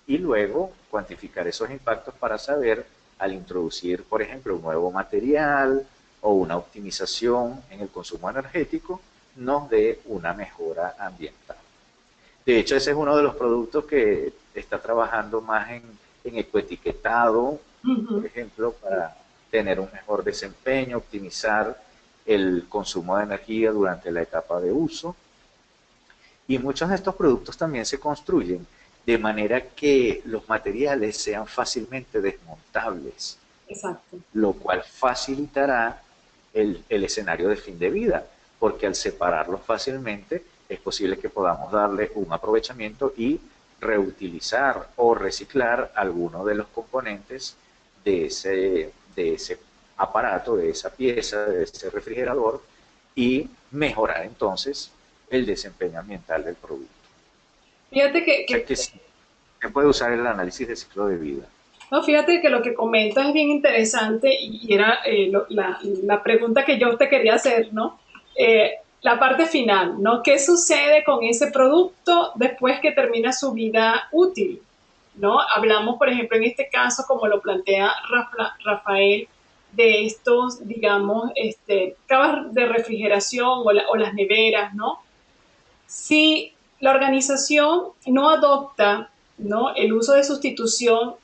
y luego cuantificar esos impactos para saber, al introducir, por ejemplo, un nuevo material o una optimización en el consumo energético, nos dé una mejora ambiental. De hecho, ese es uno de los productos que está trabajando más en ecoetiquetado, por ejemplo, para tener un mejor desempeño, optimizar el consumo de energía durante la etapa de uso. Y muchos de estos productos también se construyen de manera que los materiales sean fácilmente desmontables. Exacto. Lo cual facilitará el escenario de fin de vida, porque al separarlos fácilmente es posible que podamos darle un aprovechamiento y reutilizar o reciclar algunos de los componentes de ese aparato, de esa pieza, de ese refrigerador y mejorar entonces el desempeño ambiental del producto. Fíjate O sea que sí, se puede usar el análisis de ciclo de vida. no, fíjate que lo que comentas es bien interesante y era la pregunta que yo te quería hacer, ¿no? La parte final, ¿no? ¿Qué sucede con ese producto después que termina su vida útil? ¿No? Hablamos, por ejemplo, en este caso, como lo plantea Rafael, de estos, digamos, camas de refrigeración o las neveras, ¿no? Si la organización no adopta, ¿no?, el uso de sustitución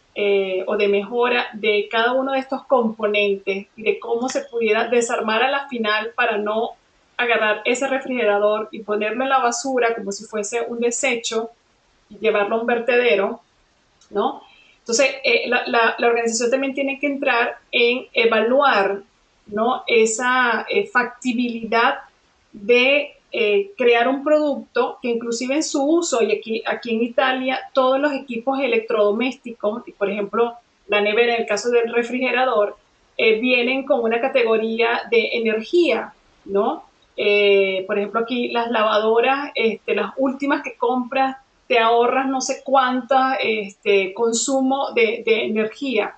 o de mejora de cada uno de estos componentes y de cómo se pudiera desarmar a la final para no agarrar ese refrigerador y ponerlo en la basura como si fuese un desecho y llevarlo a un vertedero, ¿no? Entonces, la organización también tiene que entrar en evaluar, ¿no?, esa factibilidad de crear un producto que inclusive en su uso, y aquí en Italia, todos los equipos electrodomésticos, por ejemplo, la nevera en el caso del refrigerador, vienen con una categoría de energía, ¿no? Por ejemplo, aquí las lavadoras, las últimas que compras, te ahorras no sé cuánta consumo de energía.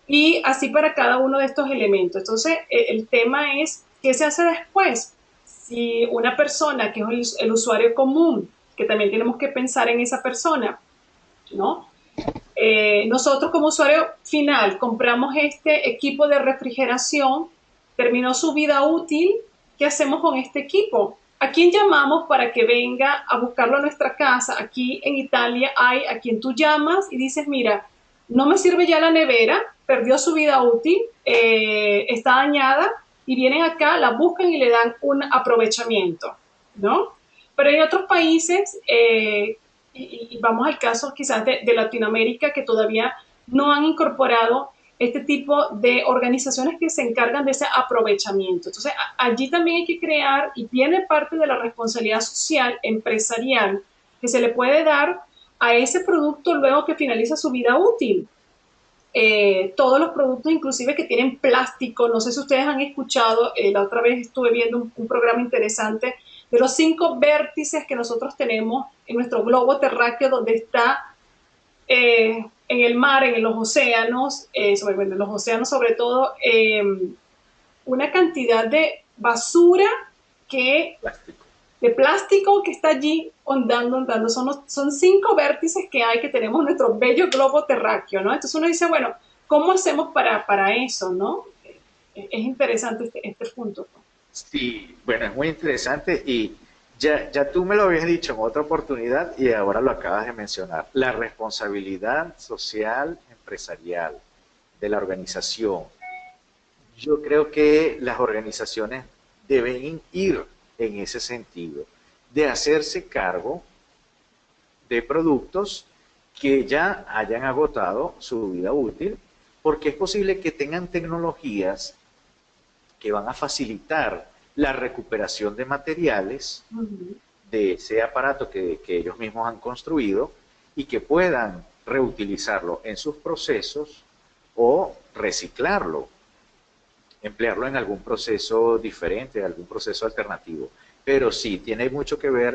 Y así para cada uno de estos elementos. Entonces, el tema es, ¿qué se hace después? Si una persona que es el usuario común, que también tenemos que pensar en esa persona, ¿no? Nosotros como usuario final compramos este equipo de refrigeración, terminó su vida útil, ¿qué hacemos con este equipo? ¿A quién llamamos para que venga a buscarlo a nuestra casa? Aquí en Italia hay a quien tú llamas y dices, mira, no me sirve ya la nevera, perdió su vida útil, está dañada, y vienen acá, la buscan y le dan un aprovechamiento, ¿no? Pero hay otros países, y vamos al caso quizás de Latinoamérica, que todavía no han incorporado este tipo de organizaciones que se encargan de ese aprovechamiento. Entonces, allí también hay que crear, y viene parte de la responsabilidad social, empresarial, que se le puede dar a ese producto luego que finaliza su vida útil. Todos los productos, inclusive que tienen plástico, no sé si ustedes han escuchado, la otra vez estuve viendo un programa interesante de los 5 vértices que nosotros tenemos en nuestro globo terráqueo, donde está en el mar, en los océanos, en los océanos sobre todo, una cantidad de basura que Plástico. de plástico que está allí ondando, ondando. Son 5 vértices que hay que tenemos en nuestro bello globo terráqueo, ¿no? Entonces uno dice, bueno, ¿cómo hacemos para eso, no? Es interesante este punto, ¿no? Sí, bueno, es muy interesante y ya tú me lo habías dicho en otra oportunidad y ahora lo acabas de mencionar. La responsabilidad social empresarial de la organización. Yo creo que las organizaciones deben ir en ese sentido, de hacerse cargo de productos que ya hayan agotado su vida útil, porque es posible que tengan tecnologías que van a facilitar la recuperación de materiales Uh -huh. de ese aparato que ellos mismos han construido y que puedan reutilizarlo en sus procesos o reciclarlo, emplearlo en algún proceso diferente, algún proceso alternativo. Pero sí, tiene mucho que ver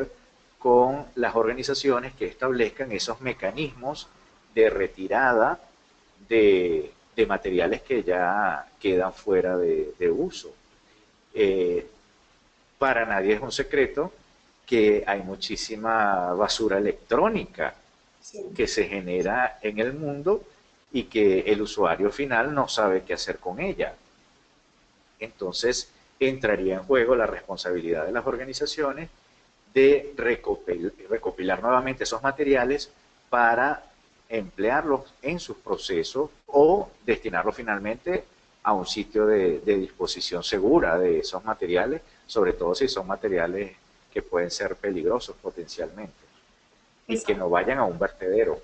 con las organizaciones que establezcan esos mecanismos de retirada de materiales que ya quedan fuera de uso. Eh, para nadie es un secreto que hay muchísima basura electrónica Sí. que se genera en el mundo y que el usuario final no sabe qué hacer con ella. Entonces entraría en juego la responsabilidad de las organizaciones de recopilar nuevamente esos materiales para emplearlos en sus procesos o destinarlos finalmente a un sitio de disposición segura de esos materiales, sobre todo si son materiales que pueden ser peligrosos potencialmente y que no Exacto. vayan a un vertedero.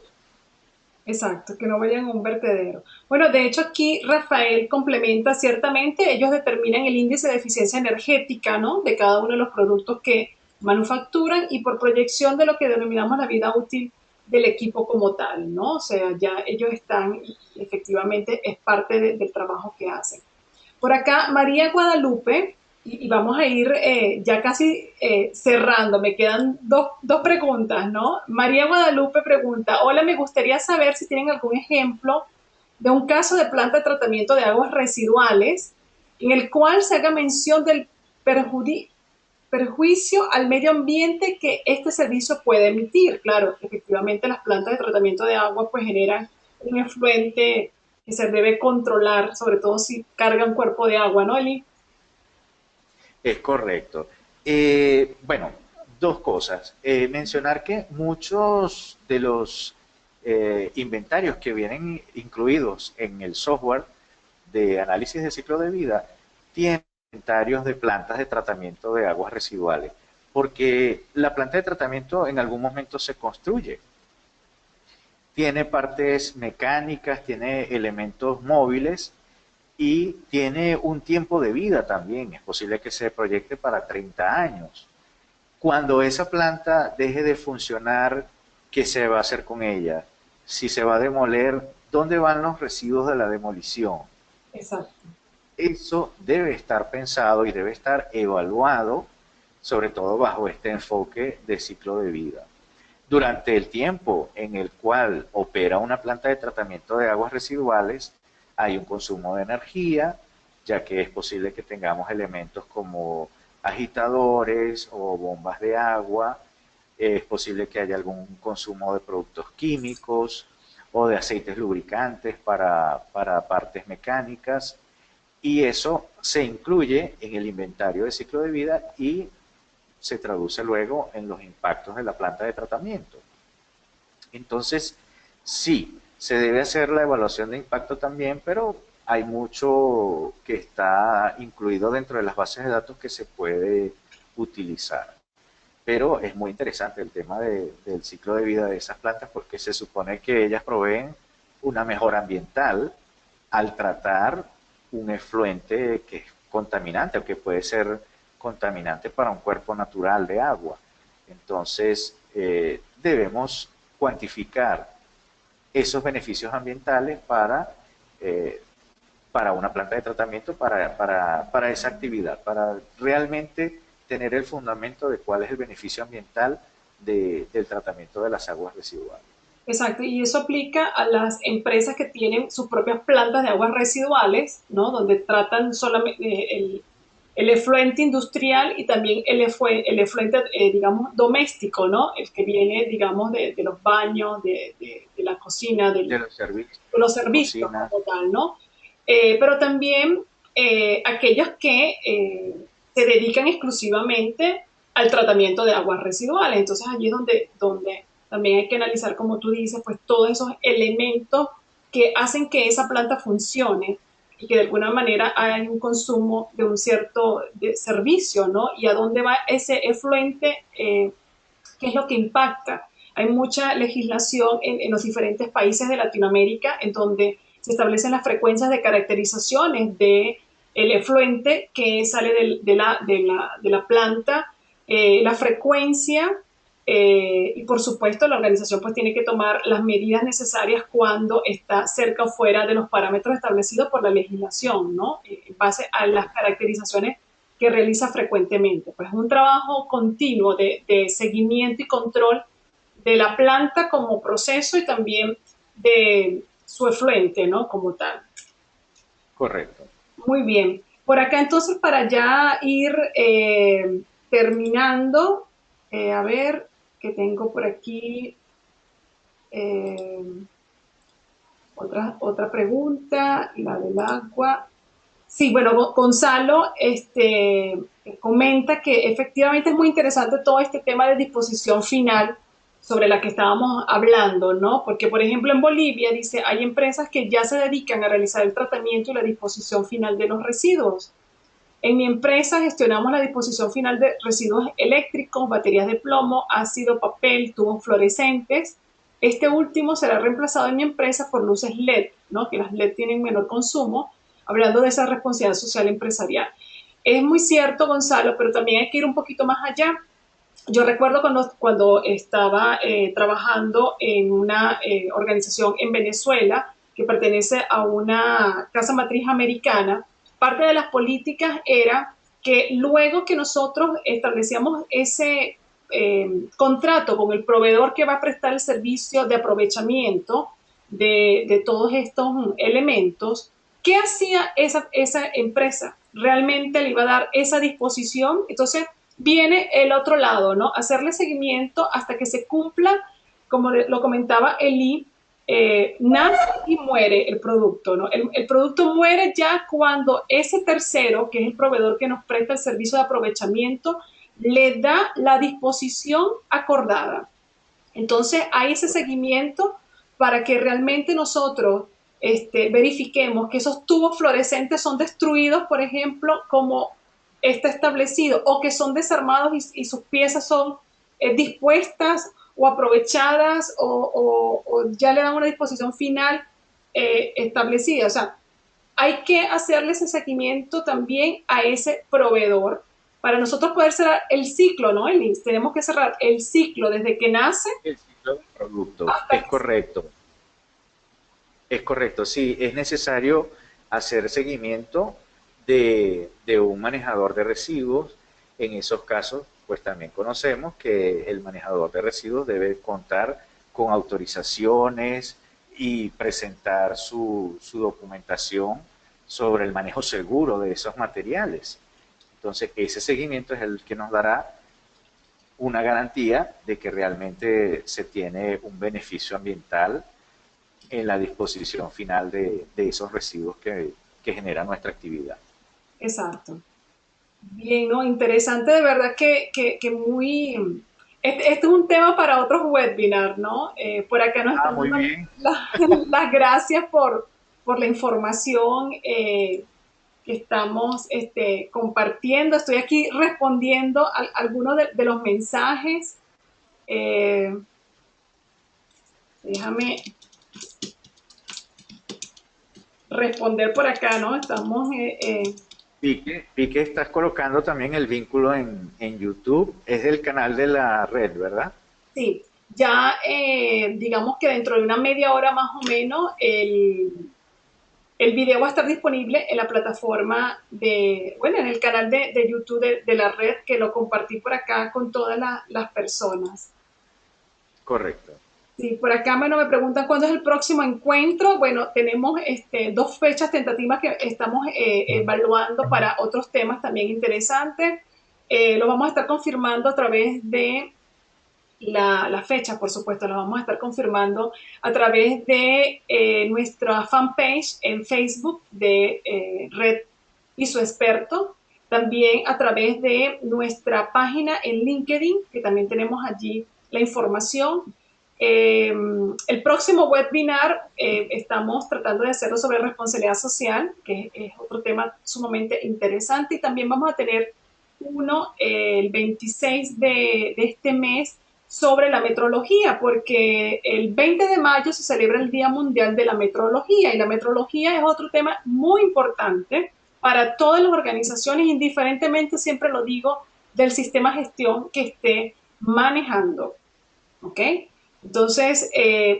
Exacto, que no vayan a un vertedero. Bueno, de hecho aquí Rafael complementa ciertamente, ellos determinan el índice de eficiencia energética, ¿no? De cada uno de los productos que manufacturan y por proyección de lo que denominamos la vida útil del equipo como tal, ¿no? O sea, ya ellos están y efectivamente es parte del trabajo que hacen. Por acá, María Guadalupe, y vamos a ir ya casi cerrando, me quedan dos preguntas, ¿no? María Guadalupe pregunta, hola, me gustaría saber si tienen algún ejemplo de un caso de planta de tratamiento de aguas residuales en el cual se haga mención del perjuicio al medio ambiente que este servicio puede emitir. Claro, efectivamente las plantas de tratamiento de agua pues generan un efluente que se debe controlar, sobre todo si carga un cuerpo de agua, ¿no, Eli? Es correcto. Bueno, dos cosas. Mencionar que muchos de los inventarios que vienen incluidos en el software de análisis de ciclo de vida tienen inventarios de plantas de tratamiento de aguas residuales, porque la planta de tratamiento en algún momento se construye. Tiene partes mecánicas, tiene elementos móviles y tiene un tiempo de vida también. Es posible que se proyecte para 30 años. Cuando esa planta deje de funcionar, ¿qué se va a hacer con ella? Si se va a demoler, ¿dónde van los residuos de la demolición? Exacto. Eso debe estar pensado y debe estar evaluado, sobre todo bajo este enfoque de ciclo de vida. Durante el tiempo en el cual opera una planta de tratamiento de aguas residuales, hay un consumo de energía, ya que es posible que tengamos elementos como agitadores o bombas de agua, es posible que haya algún consumo de productos químicos o de aceites lubricantes para partes mecánicas, y eso se incluye en el inventario de ciclo de vida y se traduce luego en los impactos de la planta de tratamiento. Entonces, sí, se debe hacer la evaluación de impacto también, pero hay mucho que está incluido dentro de las bases de datos que se puede utilizar. Pero es muy interesante el tema del ciclo de vida de esas plantas porque se supone que ellas proveen una mejora ambiental al tratar un efluente que es contaminante o que puede ser contaminante para un cuerpo natural de agua. Entonces, debemos cuantificar esos beneficios ambientales eh, para una planta de tratamiento, para esa actividad, para realmente tener el fundamento de cuál es el beneficio ambiental del tratamiento de las aguas residuales. Exacto, y eso aplica a las empresas que tienen sus propias plantas de aguas residuales, ¿no? Donde tratan solamente el efluente industrial y también el efluente, digamos, doméstico, ¿no? El que viene, digamos, de los baños, de la cocina, de los servicios de los de servicios cocina. como tal, ¿no? Pero también aquellos que se dedican exclusivamente al tratamiento de aguas residuales. Entonces allí es donde también hay que analizar, como tú dices, pues todos esos elementos que hacen que esa planta funcione y que de alguna manera hay un consumo de un cierto de servicio, ¿no? Y a dónde va ese efluente, qué es lo que impacta. Hay mucha legislación en los diferentes países de Latinoamérica en donde se establecen las frecuencias de caracterizaciones de el efluente que sale de la planta, la frecuencia, y por supuesto la organización pues tiene que tomar las medidas necesarias cuando está cerca o fuera de los parámetros establecidos por la legislación, ¿no? En base a las caracterizaciones que realiza frecuentemente. Pues es un trabajo continuo de seguimiento y control de la planta como proceso y también de su efluente, ¿no? Como tal. Correcto. Muy bien. Por acá entonces para ya ir terminando, a ver, que tengo por aquí eh, otra pregunta, la del agua. Sí, bueno, Gonzalo comenta que efectivamente es muy interesante todo este tema de disposición final sobre la que estábamos hablando, ¿no? Porque, por ejemplo, en Bolivia dice, hay empresas que ya se dedican a realizar el tratamiento y la disposición final de los residuos. En mi empresa gestionamos la disposición final de residuos eléctricos, baterías de plomo, ácido, papel, tubos fluorescentes. Este último será reemplazado en mi empresa por luces LED, ¿no? Que las LED tienen menor consumo, hablando de esa responsabilidad social empresarial. Es muy cierto, Gonzalo, pero también hay que ir un poquito más allá. Yo recuerdo cuando estaba trabajando en una organización en Venezuela que pertenece a una casa matriz americana, parte de las políticas era que luego que nosotros establecíamos ese contrato con el proveedor que va a prestar el servicio de aprovechamiento de todos estos elementos, ¿qué hacía esa empresa? ¿Realmente le iba a dar esa disposición? Entonces, viene el otro lado, ¿no? Hacerle seguimiento hasta que se cumpla, como lo comentaba Eli, nace y muere el producto, ¿no? El producto muere ya cuando ese tercero, que es el proveedor que nos presta el servicio de aprovechamiento, le da la disposición acordada. Entonces hay ese seguimiento para que realmente nosotros verifiquemos que esos tubos fluorescentes son destruidos, por ejemplo, como está establecido, o que son desarmados y sus piezas son dispuestas o aprovechadas o ya le dan una disposición final establecida. O sea, hay que hacerle ese seguimiento también a ese proveedor para nosotros poder cerrar el ciclo, ¿no, Elis? Tenemos que cerrar el ciclo desde que nace El ciclo del producto, hasta que se... es correcto, sí, es necesario hacer seguimiento de un manejador de residuos. En esos casos, pues también conocemos que el manejador de residuos debe contar con autorizaciones y presentar su documentación sobre el manejo seguro de esos materiales. Entonces, ese seguimiento es el que nos dará una garantía de que realmente se tiene un beneficio ambiental en la disposición final de esos residuos que genera nuestra actividad. Exacto. Bien, ¿no? Interesante, de verdad que muy... Este es un tema para otros webinars, ¿no? Por acá nos Ah, están muy dando bien. las gracias por la información que estamos compartiendo. Estoy aquí respondiendo a algunos de los mensajes. Eh, déjame responder por acá, ¿no? Estamos... Vi que estás colocando también el vínculo en YouTube. Es del canal de la red, ¿verdad? sí, ya digamos que dentro de una media hora más o menos el video va a estar disponible en la plataforma bueno, en el canal de YouTube de la red que lo compartí por acá con todas las personas. Correcto. Sí, por acá bueno, me preguntan cuándo es el próximo encuentro. Bueno, tenemos dos fechas tentativas que estamos evaluando para otros temas también interesantes. Lo vamos a estar confirmando a través de la fecha, por supuesto, lo vamos a estar confirmando a través de nuestra fanpage en Facebook de Red y su experto, también a través de nuestra página en LinkedIn, que también tenemos allí la información. El próximo webinar estamos tratando de hacerlo sobre responsabilidad social, que es otro tema sumamente interesante, y también vamos a tener uno el 26 de este mes sobre la metrología, porque el 20 de mayo se celebra el Día Mundial de la Metrología y la metrología es otro tema muy importante para todas las organizaciones, indiferentemente, siempre lo digo, del sistema de gestión que esté manejando. ¿Ok? Entonces,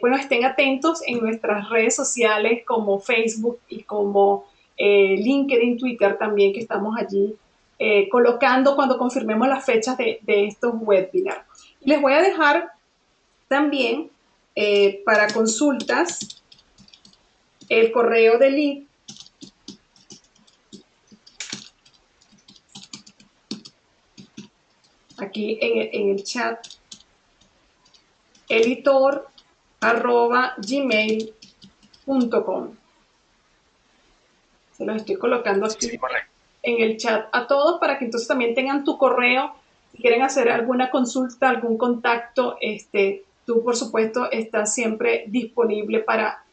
bueno, estén atentos en nuestras redes sociales como Facebook y como LinkedIn, Twitter también, que estamos allí colocando cuando confirmemos las fechas de estos webinars. Les voy a dejar también para consultas el correo de lead aquí en el chat editor@gmail.com. Se los estoy colocando Sí, aquí sí, correcto. en el chat a todos para que entonces también tengan tu correo. Si quieren hacer alguna consulta, algún contacto, tú por supuesto estás siempre disponible para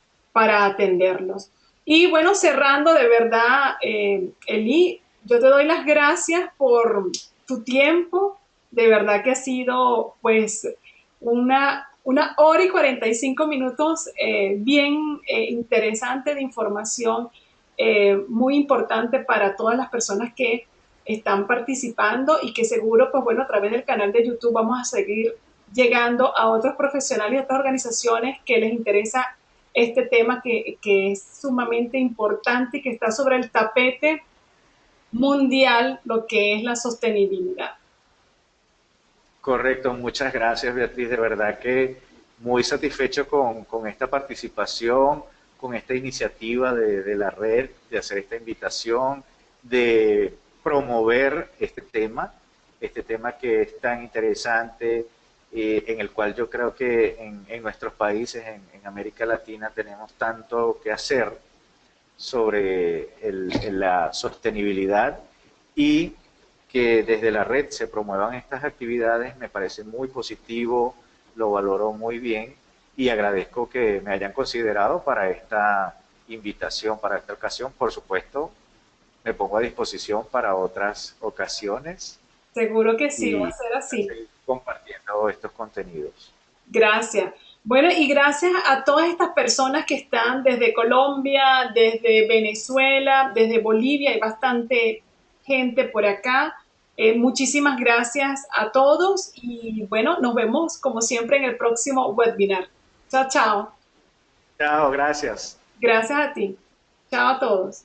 atenderlos. Y bueno, cerrando de verdad, Eli, yo te doy las gracias por tu tiempo. De verdad que ha sido pues una hora y 45 minutos bien interesante de información, muy importante para todas las personas que están participando y que seguro, pues bueno, a través del canal de YouTube vamos a seguir llegando a otros profesionales y otras organizaciones que les interesa este tema que es sumamente importante y que está sobre el tapete mundial, lo que es la sostenibilidad. Correcto, muchas gracias Beatriz, de verdad que muy satisfecho con esta participación, con esta iniciativa de la red, de hacer esta invitación, de promover este tema que es tan interesante, en el cual yo creo que en nuestros países, en América Latina, tenemos tanto que hacer sobre la sostenibilidad y que desde la red se promuevan estas actividades me parece muy positivo, lo valoro muy bien y agradezco que me hayan considerado para esta invitación, para esta ocasión. Por supuesto, me pongo a disposición para otras ocasiones Seguro que sí, va a y ser así. seguir compartiendo estos contenidos. Gracias. Bueno, y gracias a todas estas personas que están desde Colombia, desde Venezuela, desde Bolivia, hay bastante gente por acá. Muchísimas gracias a todos y bueno, nos vemos como siempre en el próximo webinar. Chao, chao. Chao, gracias. Gracias a ti. Chao a todos.